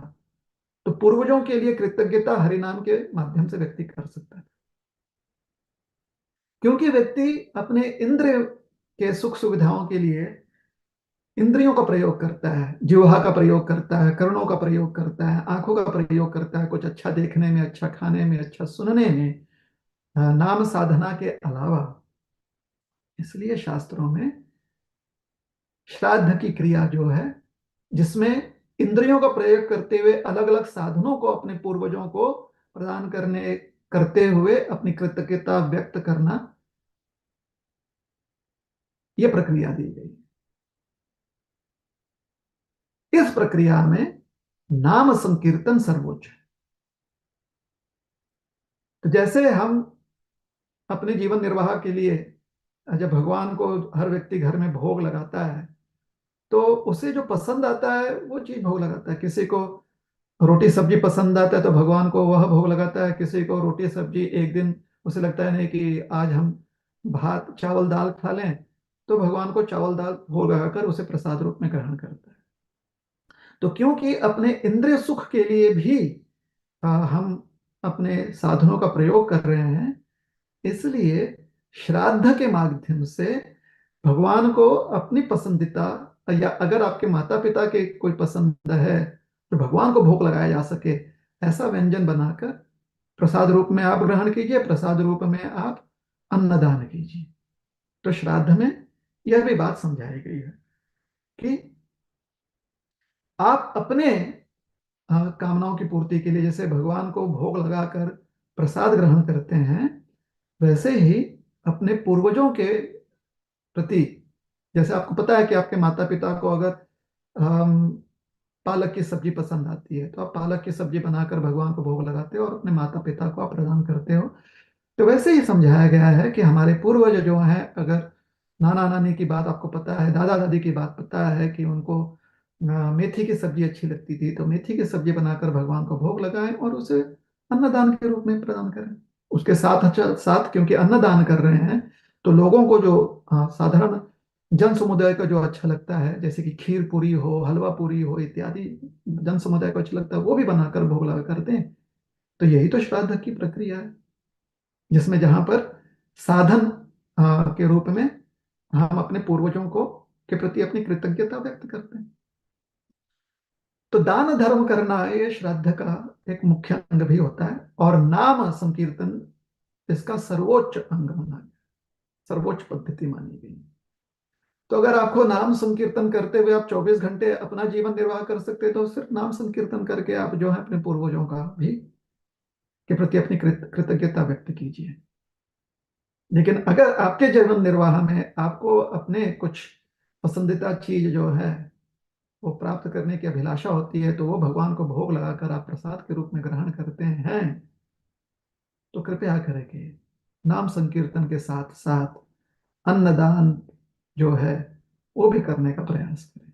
तो पूर्वजों के लिए कृतज्ञता हरि नाम के माध्यम से व्यक्ति कर सकता है। क्योंकि व्यक्ति अपने इंद्रिय के सुख सुविधाओं के लिए इंद्रियों का प्रयोग करता है, जिह्वा का प्रयोग करता है, कर्णों का प्रयोग करता है, आंखों का प्रयोग करता है, कुछ अच्छा देखने में, अच्छा खाने में, अच्छा सुनने में, नाम साधना के अलावा। इसलिए शास्त्रों में श्राद्ध की क्रिया जो है, जिसमें इंद्रियों का प्रयोग करते हुए अलग अलग साधनों को अपने पूर्वजों को प्रदान करते हुए अपनी कृतज्ञता व्यक्त करना, यह प्रक्रिया दी गई। इस प्रक्रिया में नाम संकीर्तन सर्वोच्च है। तो जैसे हम अपने जीवन निर्वाह के लिए जब भगवान को हर व्यक्ति घर में भोग लगाता है, तो उसे जो पसंद आता है वो चीज भोग लगाता है। किसी को रोटी सब्जी पसंद आता है तो भगवान को वह भोग लगाता है। किसी को रोटी सब्जी एक दिन उसे लगता है नहीं कि आज हम भात चावल दाल खा लें, तो भगवान को चावल दाल भोग लगाकर उसे प्रसाद रूप में ग्रहण करता है। तो क्योंकि अपने इंद्रिय सुख के लिए भी हम अपने साधनों का प्रयोग कर रहे हैं, इसलिए श्राद्ध के माध्यम से भगवान को अपनी पसंदीदा, या अगर आपके माता पिता के कोई पसंद है तो भगवान को भोग लगाया जा सके, ऐसा व्यंजन बनाकर प्रसाद रूप में आप ग्रहण कीजिए, प्रसाद रूप में आप अन्नदान कीजिए। तो श्राद्ध में यह भी बात समझाई गई है कि आप अपने कामनाओं की पूर्ति के लिए जैसे भगवान को भोग लगाकर प्रसाद ग्रहण करते हैं, वैसे ही अपने पूर्वजों के प्रति, जैसे आपको पता है कि आपके माता पिता को अगर पालक की सब्जी पसंद आती है, तो आप पालक की सब्जी बनाकर भगवान को भोग लगाते हो और अपने माता पिता को आप प्रदान करते हो। तो वैसे ही समझाया गया है कि हमारे पूर्वज जो हैं, अगर नाना नानी की बात आपको पता है, दादा दादी की बात पता है कि उनको मेथी की सब्जी अच्छी लगती थी, तो मेथी की सब्जी बनाकर भगवान को भोग लगाएं और उसे अन्नदान के रूप में प्रदान करें। उसके साथ अच्छा साथ, क्योंकि अन्नदान कर रहे हैं, तो लोगों को जो साधारण जन समुदाय का जो अच्छा लगता है, जैसे कि खीर पूरी हो, हलवा पूरी हो इत्यादि, जन समुदाय को अच्छा लगता है, वो भी बनाकर भोग लगा करते हैं। तो यही तो श्राद्ध की प्रक्रिया है, जिसमें जहां पर साधन के रूप में हम अपने पूर्वजों को के प्रति अपनी कृतज्ञता व्यक्त करते हैं। तो दान धर्म करना ये श्राद्ध का एक मुख्य अंग भी होता है, और नाम संकीर्तन इसका सर्वोच्च अंग माना गया, सर्वोच्च पद्धति मानी गई। तो अगर आपको नाम संकीर्तन करते हुए आप 24 घंटे अपना जीवन निर्वाह कर सकते हैं, तो सिर्फ नाम संकीर्तन करके आप जो है अपने पूर्वजों का भी के प्रति अपनी कृतज्ञता व्यक्त कीजिए। लेकिन अगर आपके जीवन निर्वाह में आपको अपने कुछ पसंदीदा चीज जो है वो प्राप्त करने की अभिलाषा होती है, तो वो भगवान को भोग लगाकर आप प्रसाद के रूप में ग्रहण करते हैं, तो कृपया करके नाम संकीर्तन के साथ साथ अन्नदान जो है वो भी करने का प्रयास करें।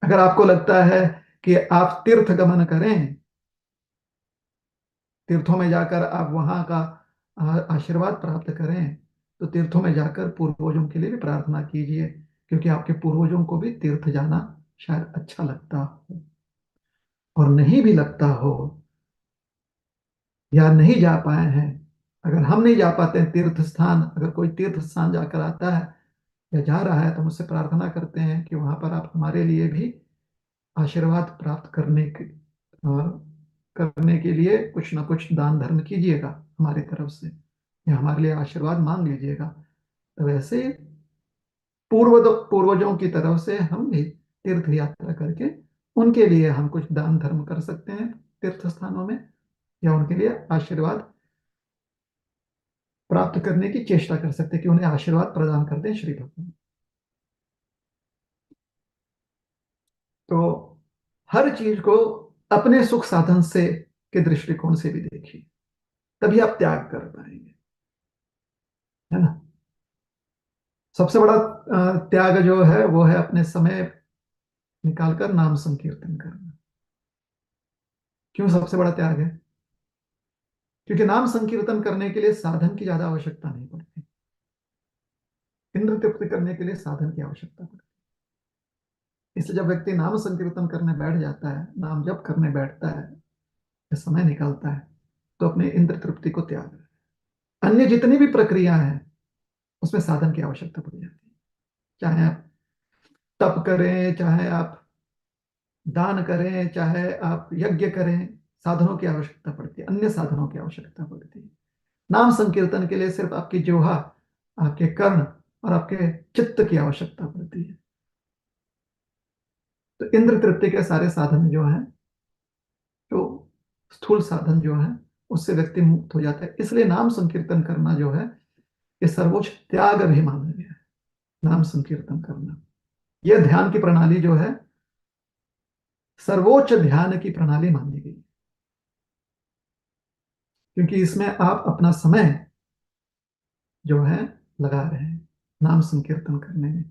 अगर आपको लगता है कि आप तीर्थ गमन करें, तीर्थों में जाकर आप वहां का आशीर्वाद प्राप्त करें, तो तीर्थों में जाकर पूर्वजों के लिए भी प्रार्थना कीजिए, क्योंकि आपके पूर्वजों को भी तीर्थ जाना शायद अच्छा लगता हो। और नहीं भी लगता हो या नहीं जा पाए हैं, अगर हम नहीं जा पाते हैं तीर्थ स्थान, अगर कोई तीर्थ स्थान जाकर आता है या जा रहा है, तो मुझसे प्रार्थना करते हैं कि वहां पर आप हमारे लिए भी आशीर्वाद प्राप्त करने के लिए कुछ ना कुछ दान धर्म कीजिएगा हमारी तरफ से, या हमारे लिए आशीर्वाद मांग लीजिएगा। तो वैसे पूर्वजों की तरफ से हम भी तीर्थ यात्रा करके उनके लिए हम कुछ दान धर्म कर सकते हैं तीर्थ स्थानों में, या उनके लिए आशीर्वाद प्राप्त करने की चेष्टा कर सकते हैं कि उन्हें आशीर्वाद प्रदान कर दें श्री भगवान। तो हर चीज को अपने सुख साधन से के दृष्टिकोण से भी देखिए, तभी आप त्याग कर पाएंगे, है ना। सबसे बड़ा त्याग जो है वो है अपने समय निकालकर नाम संकीर्तन करना। क्यों सबसे बड़ा त्याग है? क्योंकि नाम संकीर्तन करने के लिए साधन की ज्यादा आवश्यकता नहीं पड़ती, इंद्र तृप्ति करने के लिए साधन की आवश्यकता पड़ती है। इसलिए जब व्यक्ति नाम संकीर्तन करने बैठ जाता है, नाम जप करने बैठता है, या समय निकालता है, तो अपने इंद्र तृप्ति को त्याग रहा है। अन्य जितनी भी प्रक्रिया है उसमें साधन की आवश्यकता पड़ जाती है, चाहे आप तप करें, चाहे आप दान करें, चाहे आप यज्ञ करें, साधनों की आवश्यकता पड़ती है, अन्य साधनों की आवश्यकता पड़ती है। नाम संकीर्तन के लिए सिर्फ आपकी जिह्वा, आपके कर्ण और आपके चित्त की आवश्यकता पड़ती है। तो इंद्र तृप्ति के सारे साधन जो हैं, जो स्थूल साधन जो है, उससे व्यक्ति मुक्त हो जाता है। इसलिए नाम संकीर्तन करना जो है ये सर्वोच्च त्याग भी माना गया है। नाम संकीर्तन करना, यह ध्यान की प्रणाली जो है सर्वोच्च ध्यान की प्रणाली मानी गई, क्योंकि इसमें आप अपना समय जो है लगा रहे हैं नाम संकीर्तन करने में,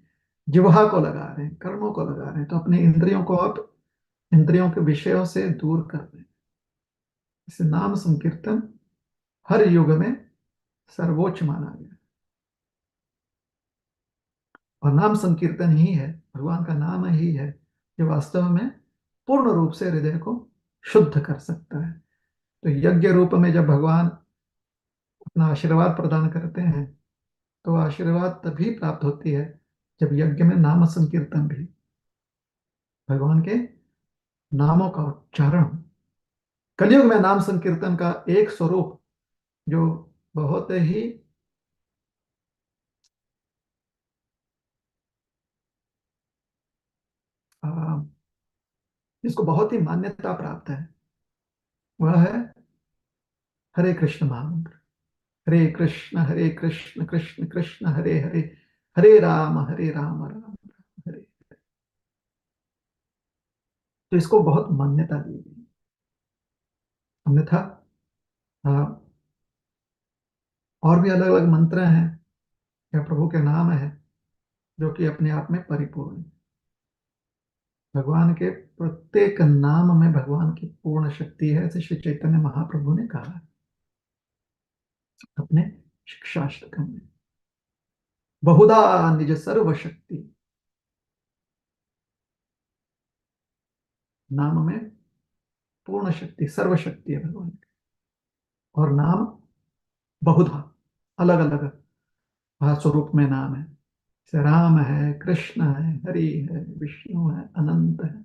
जिह्वा को लगा रहे हैं, कर्णों को लगा रहे हैं, तो अपने इंद्रियों को आप इंद्रियों के विषयों से दूर कर रहे हैं। इसे नाम संकीर्तन हर युग में सर्वोच्च माना गया, और नाम संकीर्तन ही है, भगवान का नाम ही है जो वास्तव में पूर्ण रूप से हृदय को शुद्ध कर सकता है। तो यज्ञ रूप में जब भगवान अपना आशीर्वाद प्रदान करते हैं, तो आशीर्वाद तभी प्राप्त होती है जब यज्ञ में नाम संकीर्तन भी, भगवान के नामों का उच्चारण हो। कलयुग में नाम संकीर्तन का एक स्वरूप जो बहुत ही आ, जिसको बहुत ही मान्यता प्राप्त है, वह है हरे कृष्ण महामंत्र। हरे कृष्ण कृष्ण कृष्ण हरे हरे, हरे राम राम राम हरे। तो इसको बहुत मान्यता दी गई। अन्यथा आ, और भी अलग अलग मंत्र हैं या प्रभु के नाम है जो कि अपने आप में परिपूर्ण है। भगवान के प्रत्येक नाम में भगवान की पूर्ण शक्ति है, ऐसे श्री चैतन्य महाप्रभु ने कहा है अपने शिक्षाष्टकम में। बहुधा निज सर्व शक्ति, नाम में पूर्ण शक्ति, सर्वशक्ति है भगवान की। और नाम बहुधा, अलग अलग स्वरूप में नाम है। जैसे राम है, कृष्ण है, हरि है, विष्णु है, अनंत है,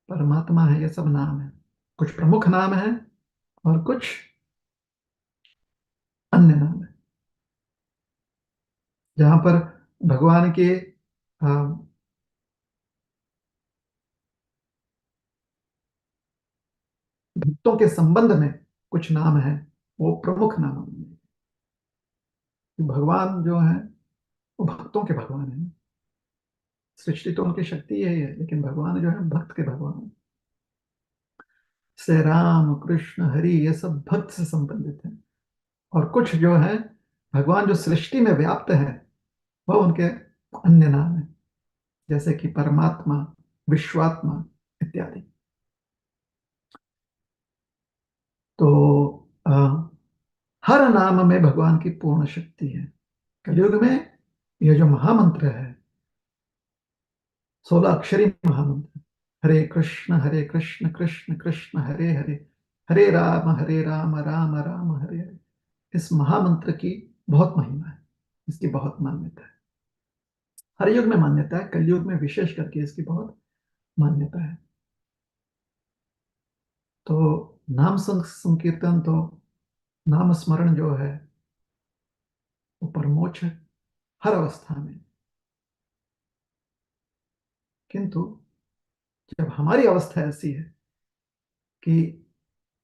परमात्मा है, ये सब नाम है। कुछ प्रमुख नाम है और कुछ अन्य नाम है, जहां पर भगवान के भक्तों के संबंध में कुछ नाम है, वो प्रमुख नाम है। भगवान जो है वो भक्तों के भगवान है। सृष्टि तो उनकी शक्ति ही है, लेकिन भगवान जो है भक्त के भगवान है। से राम कृष्ण हरि ये सब भक्त से संबंधित है। और कुछ जो है भगवान जो सृष्टि में व्याप्त है, वह उनके अन्य नाम है, जैसे कि परमात्मा, विश्वात्मा इत्यादि। तो हर नाम में भगवान की पूर्ण शक्ति है। कलयुग में यह जो महामंत्र है, 16 अक्षरी महामंत्र, हरे कृष्ण कृष्ण कृष्ण हरे हरे, हरे राम राम राम हरे हरे, इस महामंत्र की बहुत महिमा है, इसकी बहुत मान्यता है। हर युग में मान्यता है, कलयुग में विशेष करके इसकी बहुत मान्यता है। तो नाम संकीर्तन, तो नाम स्मरण जो है वो परमोच्च है हर अवस्था में। किंतु जब हमारी अवस्था ऐसी है कि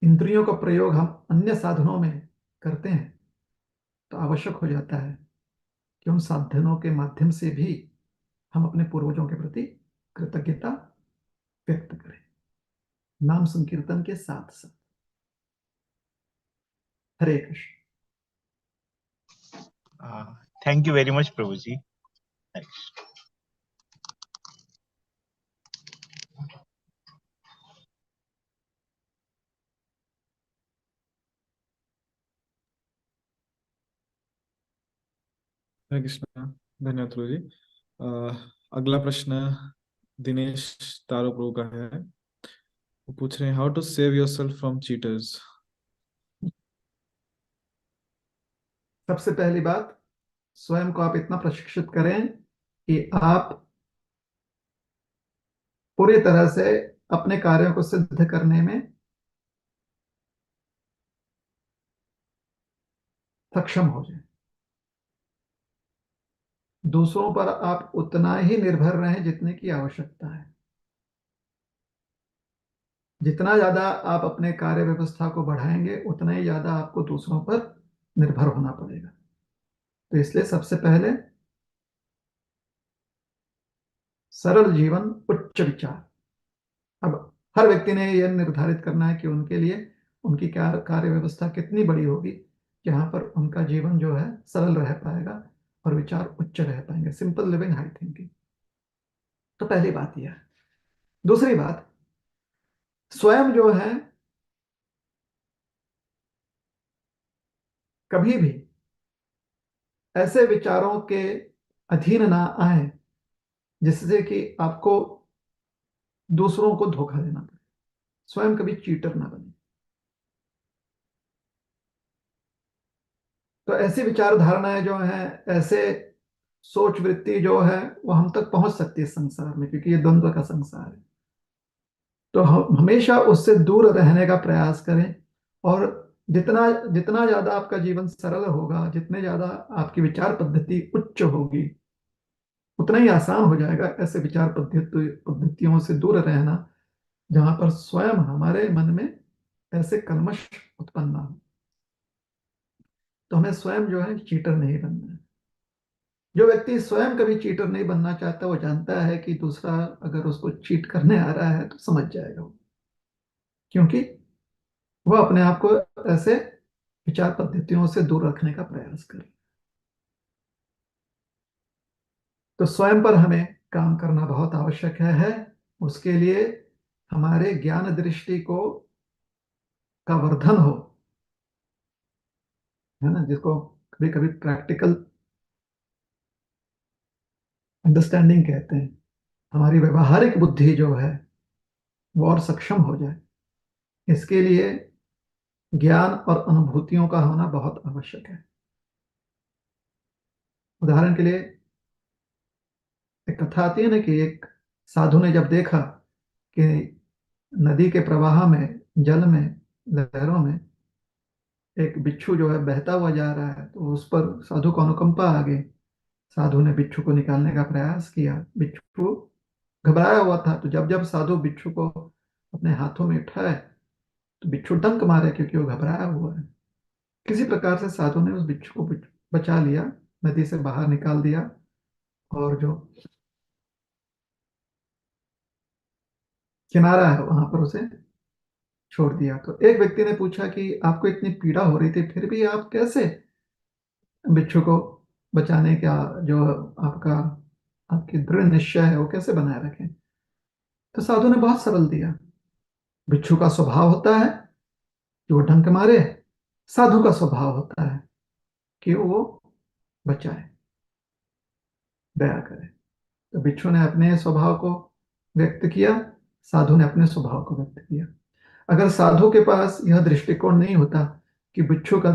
इंद्रियों का प्रयोग हम अन्य साधनों में करते हैं, तो आवश्यक हो जाता है कि उन साधनों के माध्यम से भी हम अपने पूर्वजों के प्रति कृतज्ञता व्यक्त करें, नाम संकीर्तन के साथ साथ। Hare Krishna. Thank you very much प्रभु जी। हरे कृष्णा। धन्यवाद गुरु जी। अगला प्रश्न दिनेश तारो प्रभु का है। वो पूछ रहे हैं, how to save yourself from cheaters. सबसे पहली बात, स्वयं को आप इतना प्रशिक्षित करें कि आप पूरी तरह से अपने कार्यों को सिद्ध करने में सक्षम हो जाए। दूसरों पर आप उतना ही निर्भर रहें जितने की आवश्यकता है। जितना ज्यादा आप अपने कार्य व्यवस्था को बढ़ाएंगे, उतना ही ज्यादा आपको दूसरों पर निर्भर होना पड़ेगा। तो इसलिए सबसे पहले सरल जीवन, उच्च विचार। अब हर व्यक्ति ने यह निर्धारित करना है कि उनके लिए उनकी कार्य व्यवस्था कितनी बड़ी होगी, जहां पर उनका जीवन जो है सरल रह पाएगा और विचार उच्च रह पाएंगे। Simple living, high thinking. तो पहली बात यह है। दूसरी बात, स्वयं जो है कभी भी ऐसे विचारों के अधीन ना आए जिससे कि आपको दूसरों को धोखा देना पड़े। स्वयं कभी चीटर ना बने। तो ऐसी विचारधारणाएं जो है, ऐसे सोच वृत्ति जो है, वो हम तक पहुंच सकती है संसार में, क्योंकि ये द्वंद्व का संसार है। तो हम हमेशा उससे दूर रहने का प्रयास करें। और जितना जितना ज्यादा आपका जीवन सरल होगा, जितने ज्यादा आपकी विचार पद्धति उच्च होगी, उतना ही आसान हो जाएगा ऐसे विचार पद्धतियों से दूर रहना, जहां पर स्वयं हमारे मन में ऐसे कल्मश उत्पन्न ना हो। तो हमें स्वयं जो है चीटर नहीं बनना है। जो व्यक्ति स्वयं कभी चीटर नहीं बनना चाहता, वो जानता है कि दूसरा अगर उसको चीट करने आ रहा है तो समझ जाएगा वो, क्योंकि वो अपने आप को ऐसे विचार पद्धतियों से दूर रखने का प्रयास करे। तो स्वयं पर हमें काम करना बहुत आवश्यक है। उसके लिए हमारे ज्ञान दृष्टि को का वर्धन हो, है ना, जिसको कभी कभी प्रैक्टिकल अंडरस्टैंडिंग कहते हैं। हमारी व्यवहारिक बुद्धि जो है वो और सक्षम हो जाए, इसके लिए ज्ञान और अनुभूतियों का होना बहुत आवश्यक है। उदाहरण के लिए एक कथा आती है ना कि एक साधु ने जब देखा कि नदी के प्रवाह में, जल में, लहरों में एक बिच्छू जो है बहता हुआ जा रहा है, तो उस पर साधु को अनुकंपा आ गई। साधु ने बिच्छू को निकालने का प्रयास किया। बिच्छू घबराया हुआ था, तो जब जब साधु बिच्छू को अपने हाथों में उठाए तो बिच्छू डंक मारे, क्योंकि वो घबराया हुआ है। किसी प्रकार से साधु ने उस बिच्छू को बचा लिया, नदी से बाहर निकाल दिया, और जो किनारा है वहां पर उसे छोड़ दिया। तो एक व्यक्ति ने पूछा कि आपको इतनी पीड़ा हो रही थी, फिर भी आप कैसे बिच्छू को बचाने का जो आपका आपकी दृढ़ निश्चय है वो कैसे बनाए रखें? तो साधु ने बहुत सरल दिया। बिच्छू का स्वभाव होता है कि वो डंक मारे, साधु का स्वभाव होता है कि वो बचाए, दया करे। तो बिच्छू ने अपने स्वभाव को व्यक्त किया, साधु ने अपने स्वभाव को व्यक्त किया। अगर साधु के पास यह दृष्टिकोण नहीं होता कि बिच्छू का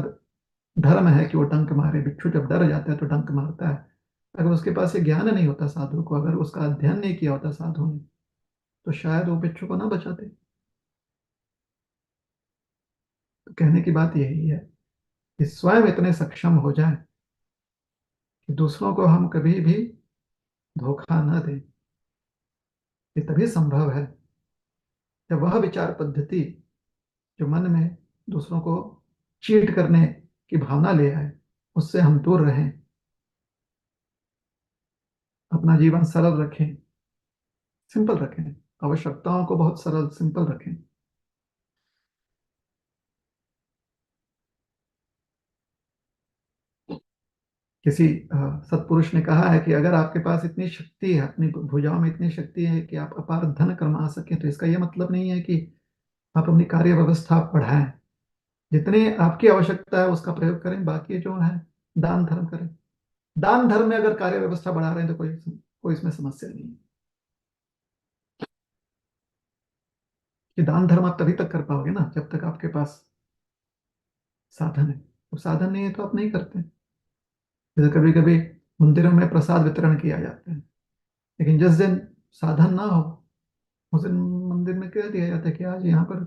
धर्म है कि वो डंक मारे, बिच्छू जब डर जाता है तो डंक मारता है, अगर उसके पास ये ज्ञान नहीं होता साधु को, अगर उसका अध्ययन नहीं किया होता साधु ने, तो शायद वो बिच्छू को ना बचाते। तो कहने की बात यही है कि स्वयं इतने सक्षम हो जाए कि दूसरों को हम कभी भी धोखा न दें। ये तभी संभव है जब वह विचार पद्धति जो मन में दूसरों को चीट करने की भावना ले आए, उससे हम दूर रहें, अपना जीवन सरल रखें, सिंपल रखें, आवश्यकताओं को बहुत सरल सिंपल रखें। किसी सत्पुरुष ने कहा है कि अगर आपके पास इतनी शक्ति है, अपनी भुजाओं में इतनी शक्ति है कि आप अपार धन कमा सकें, तो इसका यह मतलब नहीं है कि आप अपनी कार्य व्यवस्था बढ़ाएं। जितनी आपकी आवश्यकता है उसका प्रयोग करें, बाकी जो है दान धर्म करें। दान धर्म में अगर कार्य व्यवस्था बढ़ा रहे हैं तो कोई कोई इसमें समस्या नहीं है। कि दान धर्म आप तभी तक कर पाओगे ना जब तक आपके पास साधन है। तो साधन नहीं है तो आप नहीं करते। जैसे कभी कभी मंदिरों में प्रसाद वितरण किया जाता है, लेकिन जिस दिन साधन ना हो उस दिन मंदिर में कह दिया जाता है कि आज यहाँ पर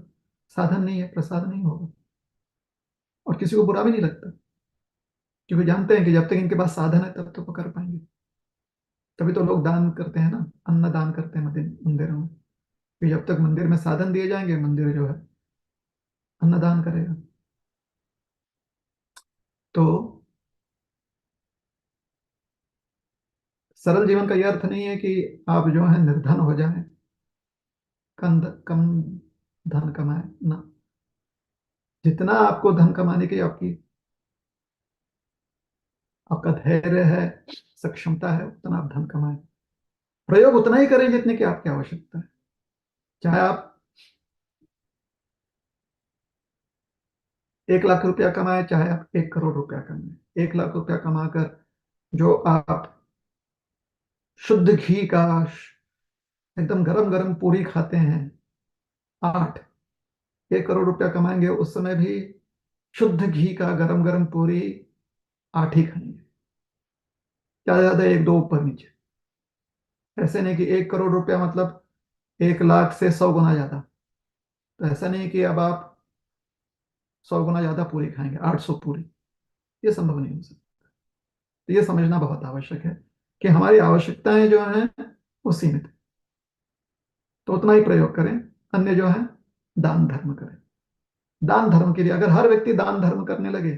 साधन नहीं है, प्रसाद नहीं होगा। और किसी को बुरा भी नहीं लगता, क्योंकि जानते हैं कि जब तक इनके पास साधन है तब तो वो कर पाएंगे। तभी तो लोग दान करते हैं ना, अन्न दान करते हैं मंदिरों में, कि जब तक मंदिर में साधन दिए जाएंगे मंदिर जो है अन्नदान करेगा। तो सरल जीवन का यह अर्थ नहीं है कि आप जो है निर्धन हो जाएं, कम कम धन कमाए ना। जितना आपको धन कमाने की आपका धैर्य है, सक्षमता है, उतना आप धन कमाएं। प्रयोग उतना ही करें जितने की आपकी आवश्यकता है। चाहे आप 1 लाख रुपया कमाए, चाहे आप 1 करोड़ रुपया कमाए, 1 लाख रुपया कमाकर जो आप शुद्ध घी का एकदम गरम गरम पूरी खाते हैं, 8 1 करोड़ रुपया कमाएंगे उस समय भी शुद्ध घी का गरम गरम पूरी 8 ही खाएंगे, ज्यादा ज्यादा 1 2 ऊपर नीचे। ऐसे नहीं कि 1 करोड़ रुपया मतलब 1 लाख से 100 गुना ज्यादा। तो ऐसा नहीं कि अब आप 100 गुना ज्यादा पूरी खाएंगे, 800 पूरी, ये संभव नहीं हो सकता। तो ये समझना बहुत आवश्यक है कि हमारी आवश्यकताएं जो हैं वो सीमित है, तो उतना ही प्रयोग करें। अन्य जो है दान धर्म करें। दान धर्म के लिए अगर हर व्यक्ति दान धर्म करने लगे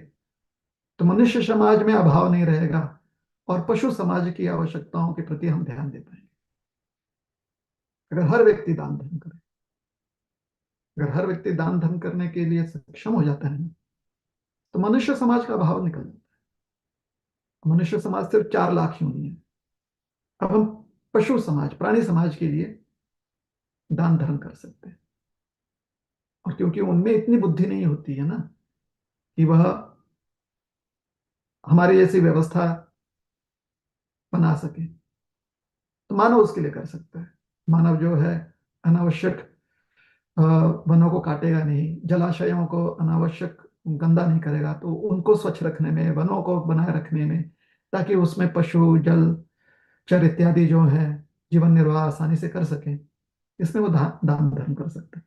तो मनुष्य समाज में अभाव नहीं रहेगा, और पशु समाज की आवश्यकताओं के प्रति हम ध्यान दे पाएंगे। अगर हर व्यक्ति दान धर्म करे, अगर हर व्यक्ति दान धर्म करने के लिए सक्षम हो जाता है तो मनुष्य समाज का अभाव निकल जाता है। मनुष्य समाज सिर्फ 4 लाख ही नहीं है। अब हम पशु समाज, प्राणी समाज के लिए दान धर्म कर सकते हैं। और क्योंकि उनमें इतनी बुद्धि नहीं होती है ना कि वह हमारी जैसी व्यवस्था बना सके, तो मानव उसके लिए कर सकता है। मानव जो है अनावश्यक वनों को काटेगा नहीं, जलाशयों को अनावश्यक गंदा नहीं करेगा, तो उनको स्वच्छ रखने में, वनों को बनाए रखने में, ताकि उसमें पशु, जल चर इत्यादि जो है जीवन निर्वाह आसानी से कर सके, इसमें वो दान धर्म कर सकते हैं।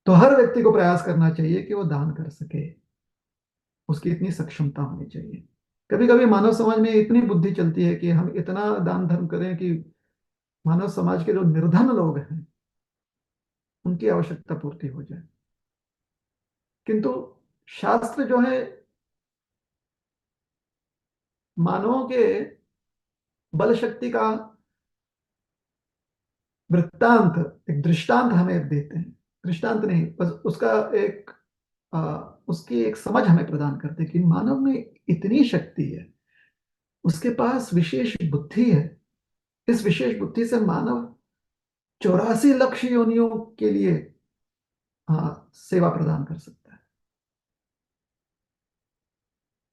तो हर व्यक्ति को प्रयास करना चाहिए कि वो दान कर सके, उसकी इतनी सक्षमता होनी चाहिए। कभी कभी मानव समाज में इतनी बुद्धि चलती है कि हम इतना दान धर्म करें कि मानव समाज के जो निर्धन लोग हैं उनकी आवश्यकता पूर्ति हो जाए। किंतु शास्त्र जो है मानवों के बल शक्ति का वृत्तांत, एक दृष्टांत हमें देते हैं। दृष्टांत नहीं, बस उसका एक उसकी एक समझ हमें प्रदान करते हैं कि मानव में इतनी शक्ति है, उसके पास विशेष बुद्धि है। इस विशेष बुद्धि से मानव 84 लाख योनियों के लिए सेवा प्रदान कर सकता है।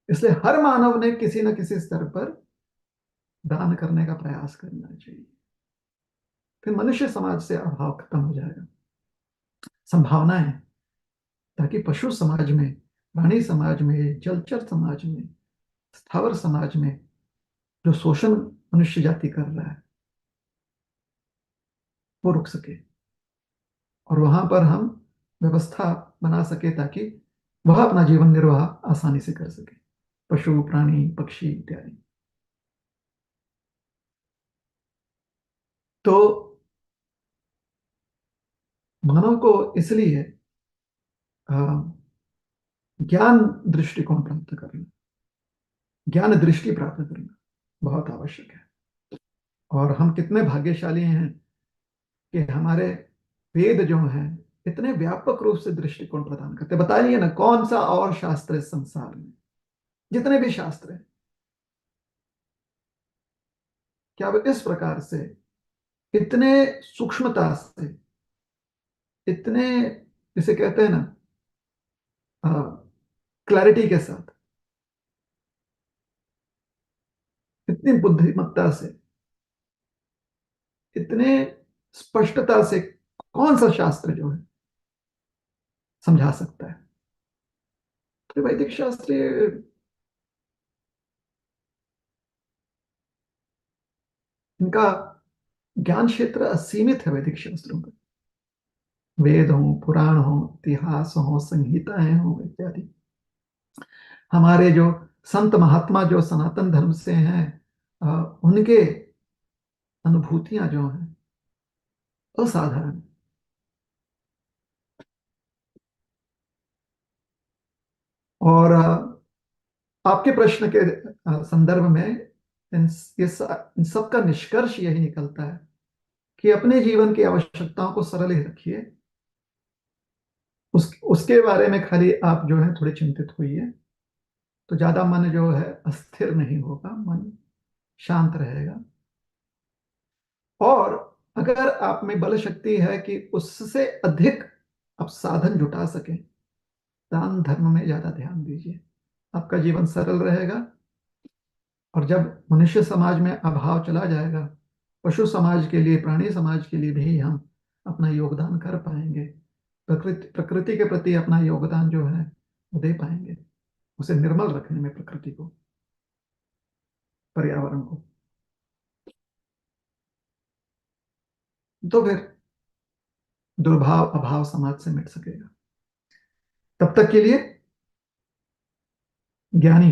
इसलिए हर मानव ने किसी न किसी स्तर पर दान करने का प्रयास करना चाहिए। फिर मनुष्य समाज से अभाव खत्म हो जाएगा। संभावना है ताकि पशु समाज में, प्राणी समाज में, जलचर समाज में, स्थावर समाज में जो शोषण मनुष्य जाति कर रहा है वो रुक सके, और वहां पर हम व्यवस्था बना सके ताकि वह अपना जीवन निर्वाह आसानी से कर सके, पशु, प्राणी, पक्षी इत्यादि। तो मानव को इसलिए ज्ञान दृष्टिकोण प्राप्त करना, ज्ञान दृष्टि प्राप्त करना बहुत आवश्यक है। और हम कितने भाग्यशाली हैं कि हमारे वेद जो हैं इतने व्यापक रूप से दृष्टिकोण प्रदान करते हैं। बताइए ना, कौन सा और शास्त्र है इस संसार में, जितने भी शास्त्र हैं, क्या वो इस प्रकार से इतने सूक्ष्मता से, इतने जिसे कहते हैं ना क्लैरिटी के साथ, इतनी बुद्धिमत्ता से, इतने स्पष्टता से कौन सा शास्त्र जो है समझा सकता है? तो वैदिक शास्त्र इनका ज्ञान क्षेत्र असीमित है। वैदिक शास्त्रों का वेद हो, पुराण हो, इतिहास हो, संहिताएं हो इत्यादि, हमारे जो संत महात्मा जो सनातन धर्म से हैं उनके अनुभूतियां जो हैं असाधारण। और आपके प्रश्न के संदर्भ में इन सब का निष्कर्ष यही निकलता है कि अपने जीवन की आवश्यकताओं को सरल ही रखिए। उसके बारे में खाली आप जो है थोड़े चिंतित होइए, तो ज्यादा मन जो है अस्थिर नहीं होगा, मन शांत रहेगा। और अगर आप में बल शक्ति है कि उससे अधिक आप साधन जुटा सकें, दान धर्म में ज्यादा ध्यान दीजिए, आपका जीवन सरल रहेगा। और जब मनुष्य समाज में अभाव चला जाएगा, पशु समाज के लिए, प्राणी समाज के लिए भी हम अपना योगदान कर पाएंगे। प्रकृति के प्रति अपना योगदान जो है वो दे पाएंगे, उसे निर्मल रखने में, प्रकृति को, पर्यावरण को। तो फिर दुर्भाव, अभाव समाज से मिट सकेगा। तब तक के लिए ज्ञानी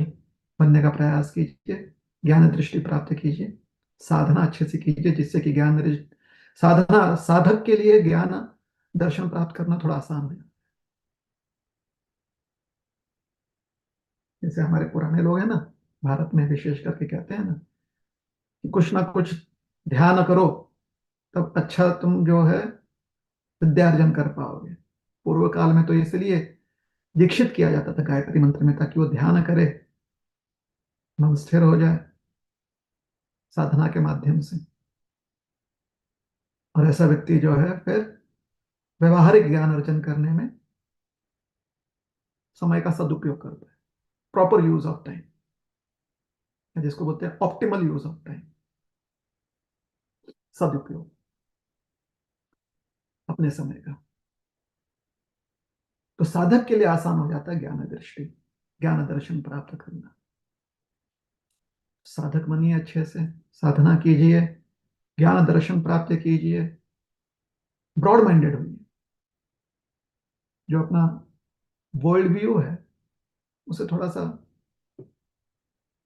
बनने का प्रयास कीजिए, ज्ञान दृष्टि प्राप्त कीजिए, साधना अच्छे से कीजिए, जिससे कि साधना, साधक के लिए ज्ञान दर्शन प्राप्त करना थोड़ा आसान हो जाए। जैसे हमारे पुराने लोग हैं ना, भारत में विशेष करके कहते हैं ना कि कुछ ना कुछ ध्यान करो तब अच्छा तुम जो है विद्यार्जन कर पाओगे। पूर्व काल में तो इसलिए दीक्षित किया जाता था गायत्री मंत्र में, ताकि वो ध्यान करे, मन स्थिर हो जाए, साधना के माध्यम से। और ऐसा व्यक्ति जो है फिर व्यवहारिक ज्ञान अर्जन करने में समय का सदुपयोग करता है, प्रॉपर यूज ऑफ टाइम, जिसको बोलते हैं ऑप्टिमल यूज ऑफ टाइम, सदुपयोग अपने समय का। तो साधक के लिए आसान हो जाता है ज्ञान दृष्टि, ज्ञान दर्शन प्राप्त करना। साधक बनिए, अच्छे से साधना कीजिए, ज्ञान दर्शन प्राप्त कीजिए, ब्रॉड माइंडेड होइए। जो अपना वर्ल्ड व्यू है उसे थोड़ा सा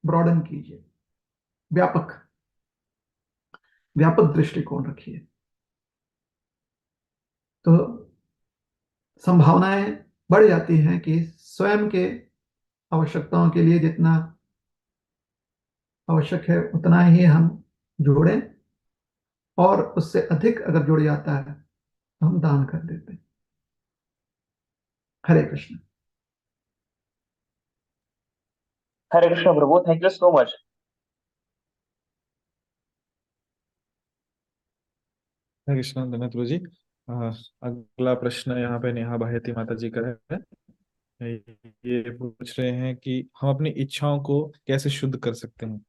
ब्रॉडन कीजिए, व्यापक व्यापक दृष्टिकोण रखिए। तो संभावनाएं बढ़ जाती हैं कि स्वयं के आवश्यकताओं के लिए जितना आवश्यक है उतना ही हम जोड़ें, और उससे अधिक अगर जुड़ जाता है तो हम दान कर देते हैं। हरे कृष्ण। हरे कृष्ण प्रभु, थैंक यू सो मच। हरे कृष्ण धन्यवाद गुरु जी। अगला प्रश्न यहाँ पे नेहा भारती माता जी का है। ये पूछ रहे हैं कि हम अपनी इच्छाओं को कैसे शुद्ध कर सकते हैं।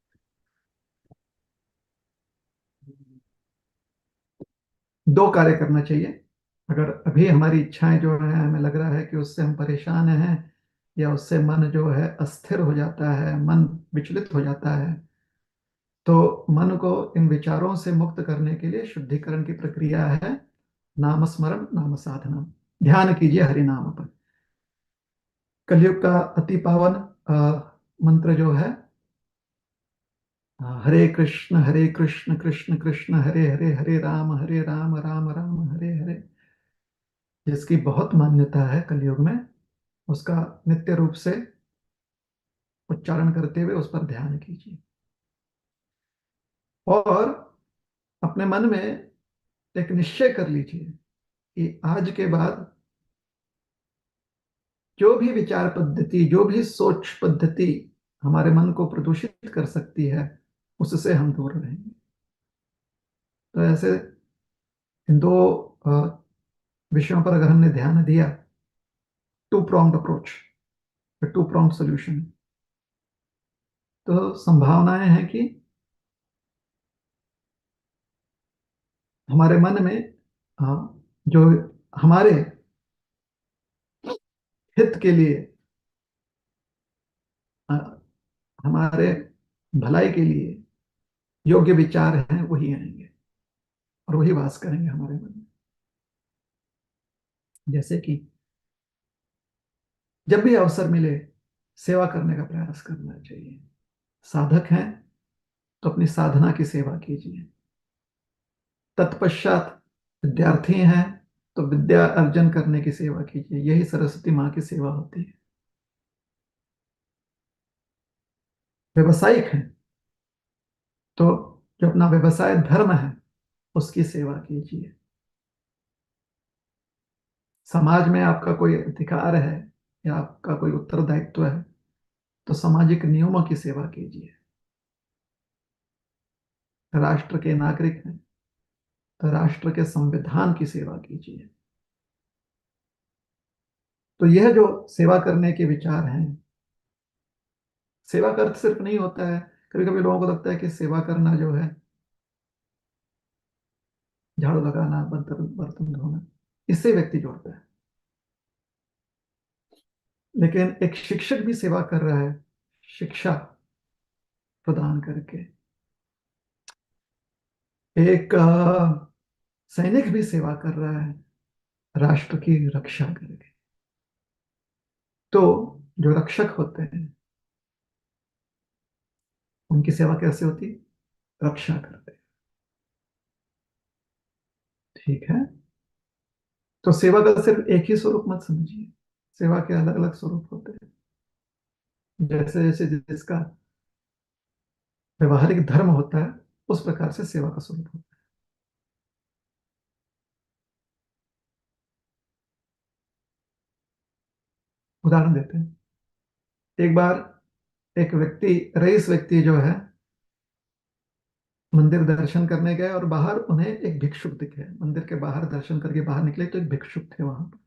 दो कार्य करना चाहिए। अगर अभी हमारी इच्छाएं जो है, हमें लग रहा है कि उससे हम परेशान हैं, या उससे मन जो है अस्थिर हो जाता है, मन विचलित हो जाता है, तो मन को इन विचारों से मुक्त करने के लिए शुद्धिकरण की प्रक्रिया है नाम स्मरण, नाम साधना। ध्यान कीजिए हरि नाम पर। कलयुग का अति पावन मंत्र जो है, हरे कृष्ण कृष्ण कृष्ण हरे हरे, हरे राम राम राम हरे हरे, जिसकी बहुत मान्यता है कलयुग में, उसका नित्य रूप से उच्चारण करते हुए उस पर ध्यान कीजिए। और अपने मन में एक निश्चय कर लीजिए कि आज के बाद जो भी विचार पद्धति, जो भी सोच पद्धति हमारे मन को प्रदूषित कर सकती है, उससे हम दूर रहेंगे। तो ऐसे इन दो अ, विषयों पर अगर हमने ध्यान दिया, two pronged approach, two pronged solution, तो संभावनाएं हैं कि हमारे मन में जो हमारे हित के लिए, अ, हमारे भलाई के लिए योग्य विचार हैं, वही आएंगे और वही वास करेंगे हमारे मन में। जैसे कि जब भी अवसर मिले सेवा करने का प्रयास करना चाहिए। साधक हैं तो अपनी साधना की सेवा कीजिए। तत्पश्चात विद्यार्थी हैं तो विद्या अर्जन करने की सेवा कीजिए। यही सरस्वती माँ की सेवा होती है। व्यवसायिक हैं तो जो अपना व्यवसाय धर्म है उसकी सेवा कीजिए। समाज में आपका कोई अधिकार है या आपका कोई उत्तरदायित्व है तो सामाजिक नियमों की सेवा कीजिए। राष्ट्र के नागरिक हैं तो राष्ट्र के संविधान की सेवा कीजिए। तो यह जो सेवा करने के विचार हैं, सेवा का अर्थ सिर्फ नहीं होता है, कभी कभी लोगों को लगता है कि सेवा करना जो है झाड़ू लगाना, बर्तन बर्तन धोना, इससे व्यक्ति जोड़ता है। लेकिन एक शिक्षक भी सेवा कर रहा है, शिक्षा प्रदान करके। एक सैनिक भी सेवा कर रहा है, राष्ट्र की रक्षा करके। तो जो रक्षक होते हैं उनकी सेवा कैसे होती है? रक्षा करते हैं। ठीक है। तो सेवा का सिर्फ एक ही स्वरूप मत समझिए, सेवा के अलग अलग स्वरूप होते हैं। जैसे जैसे जिसका व्यवहारिक धर्म होता है उस प्रकार से सेवा का स्वरूप होता है। उदाहरण देते हैं। एक बार एक व्यक्ति, रईस व्यक्ति जो है, मंदिर दर्शन करने गए और बाहर उन्हें एक भिक्षुक दिखे। मंदिर के बाहर दर्शन करके बाहर निकले तो एक भिक्षुक थे वहां पर।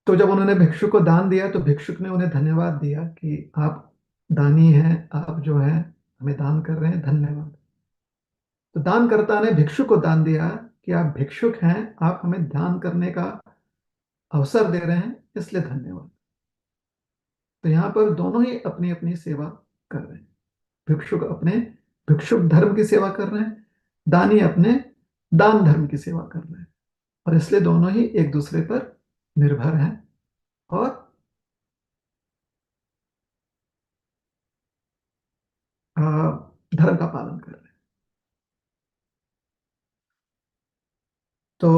तो जब उन्होंने भिक्षुक को दान दिया तो भिक्षुक ने उन्हें धन्यवाद दिया कि आप दानी हैं, आप जो है हमें दान कर रहे हैं, धन्यवाद। तो दानकर्ता ने भिक्षुक को दान दिया कि आप भिक्षुक हैं, आप हमें दान करने का अवसर दे रहे हैं, इसलिए धन्यवाद। तो यहाँ पर दोनों ही अपनी अपनी सेवा कर रहे हैं। भिक्षुक अपने भिक्षुक धर्म की सेवा कर रहे हैं, दानी अपने दान धर्म की सेवा कर रहे हैं, और इसलिए दोनों ही एक दूसरे पर निर्भर हैं और धर्म का पालन कर रहे हैं। तो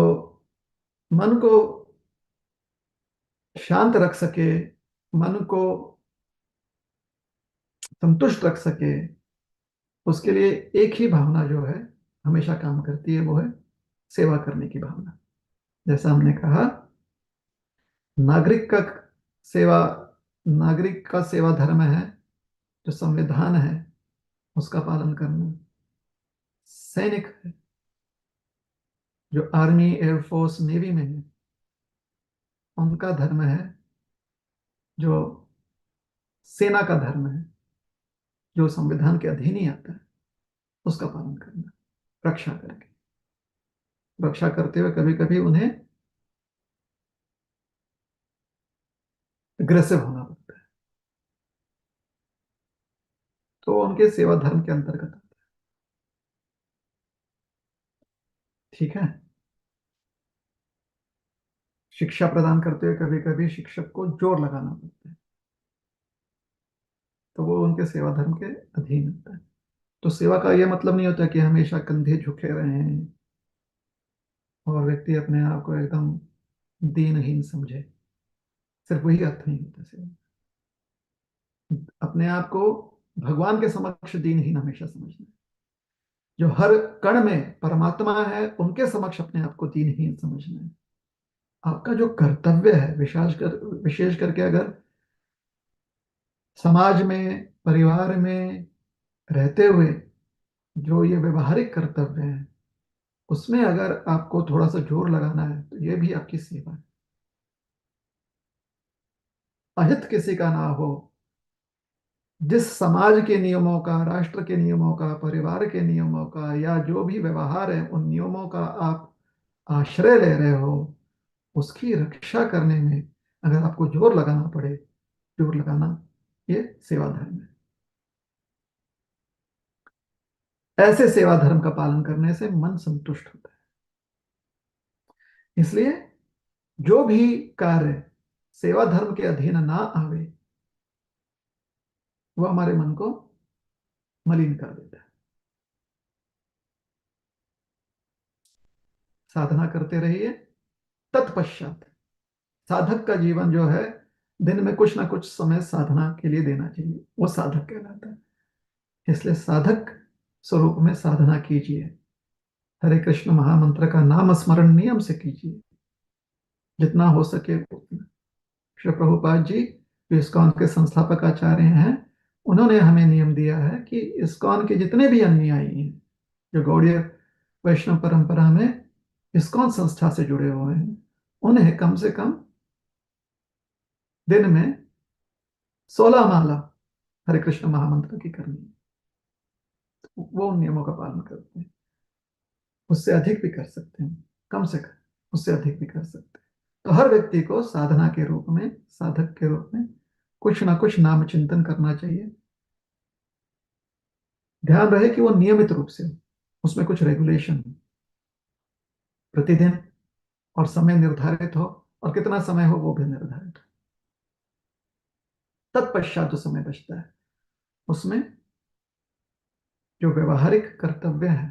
मन को शांत रख सके, मन को संतुष्ट रख सके, उसके लिए एक ही भावना जो है हमेशा काम करती है, वो है सेवा करने की भावना। जैसा हमने कहा, नागरिक का सेवा नागरिक का सेवा धर्म है, जो संविधान है उसका पालन करना। सैनिक है, जो आर्मी, एयरफोर्स, नेवी में है, उनका धर्म है जो सेना का धर्म है, जो संविधान के अधीन ही आता है, उसका पालन करना। रक्षा करके, रक्षा करते हुए कभी कभी उन्हें अग्रेसिव होना पड़ता है, तो उनके सेवा धर्म के अंतर्गत आता है। ठीक है। शिक्षा प्रदान करते हुए कभी कभी शिक्षक को जोर लगाना पड़ता है, तो वो उनके सेवा धर्म के अधीन होता है। तो सेवा का यह मतलब नहीं होता कि हमेशा कंधे झुके रहें और व्यक्ति अपने आप को एकदम दीनहीन समझे। सिर्फ वही अर्थ नहीं होता सेवा। अपने आप को भगवान के समक्ष दीनहीन हमेशा समझना। जो हर कण में परमात्मा है, उनके समक्ष अपने आप को दीनहीन समझना है। आपका जो कर्तव्य है, विशेष करके अगर समाज में, परिवार में रहते हुए जो ये व्यवहारिक कर्तव्य है, उसमें अगर आपको थोड़ा सा जोर लगाना है तो ये भी आपकी सेवा है। अहित किसी का ना हो, जिस समाज के नियमों का, राष्ट्र के नियमों का, परिवार के नियमों का, या जो भी व्यवहार है उन नियमों का आप आश्रय ले रहे हो, उसकी रक्षा करने में अगर आपको जोर लगाना पड़े, जोर लगाना, ये सेवा धर्म है। ऐसे सेवा धर्म का पालन करने से मन संतुष्ट होता है। इसलिए जो भी कार्य सेवा धर्म के अधीन ना आवे, वह हमारे मन को मलिन कर देता है। साधना करते रहिए। तत्पश्चात साधक का जीवन जो है, दिन में कुछ ना कुछ समय साधना के लिए देना चाहिए, वो साधक कहलाता है। इसलिए साधक स्वरूप में साधना कीजिए। हरे कृष्ण महामंत्र का नाम स्मरण नियम से कीजिए, जितना हो सके उतना। श्री प्रभुपाद जी, जो इस्कॉन के संस्थापक आचार्य हैं, उन्होंने हमें नियम दिया है कि इस्कॉन के जितने भी अनुयायी हैं, जो गौड़ीय वैष्णव परंपरा में इस्कॉन संस्था से जुड़े हुए हैं, उन्हें कम से कम दिन में 16 माला हरे कृष्ण महामंत्र की करनी है। वो उन नियमों का पालन करते हैं। उससे अधिक भी कर सकते हैं, कम से कम उससे अधिक भी कर सकते हैं। तो हर व्यक्ति को साधना के रूप में, साधक के रूप में कुछ ना कुछ नाम चिंतन करना चाहिए। ध्यान रहे कि वो नियमित रूप से हो, उसमें कुछ रेगुलेशन हो, प्रतिदिन और समय निर्धारित हो, और कितना समय हो वो भी निर्धारित हो। तत्पश्चात जो समय बचता है, उसमें जो व्यवहारिक कर्तव्य है,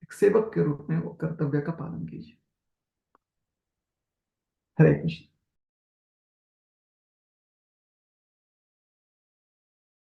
एक सेवक के रूप में वो कर्तव्य का पालन कीजिए। हरे कृष्ण।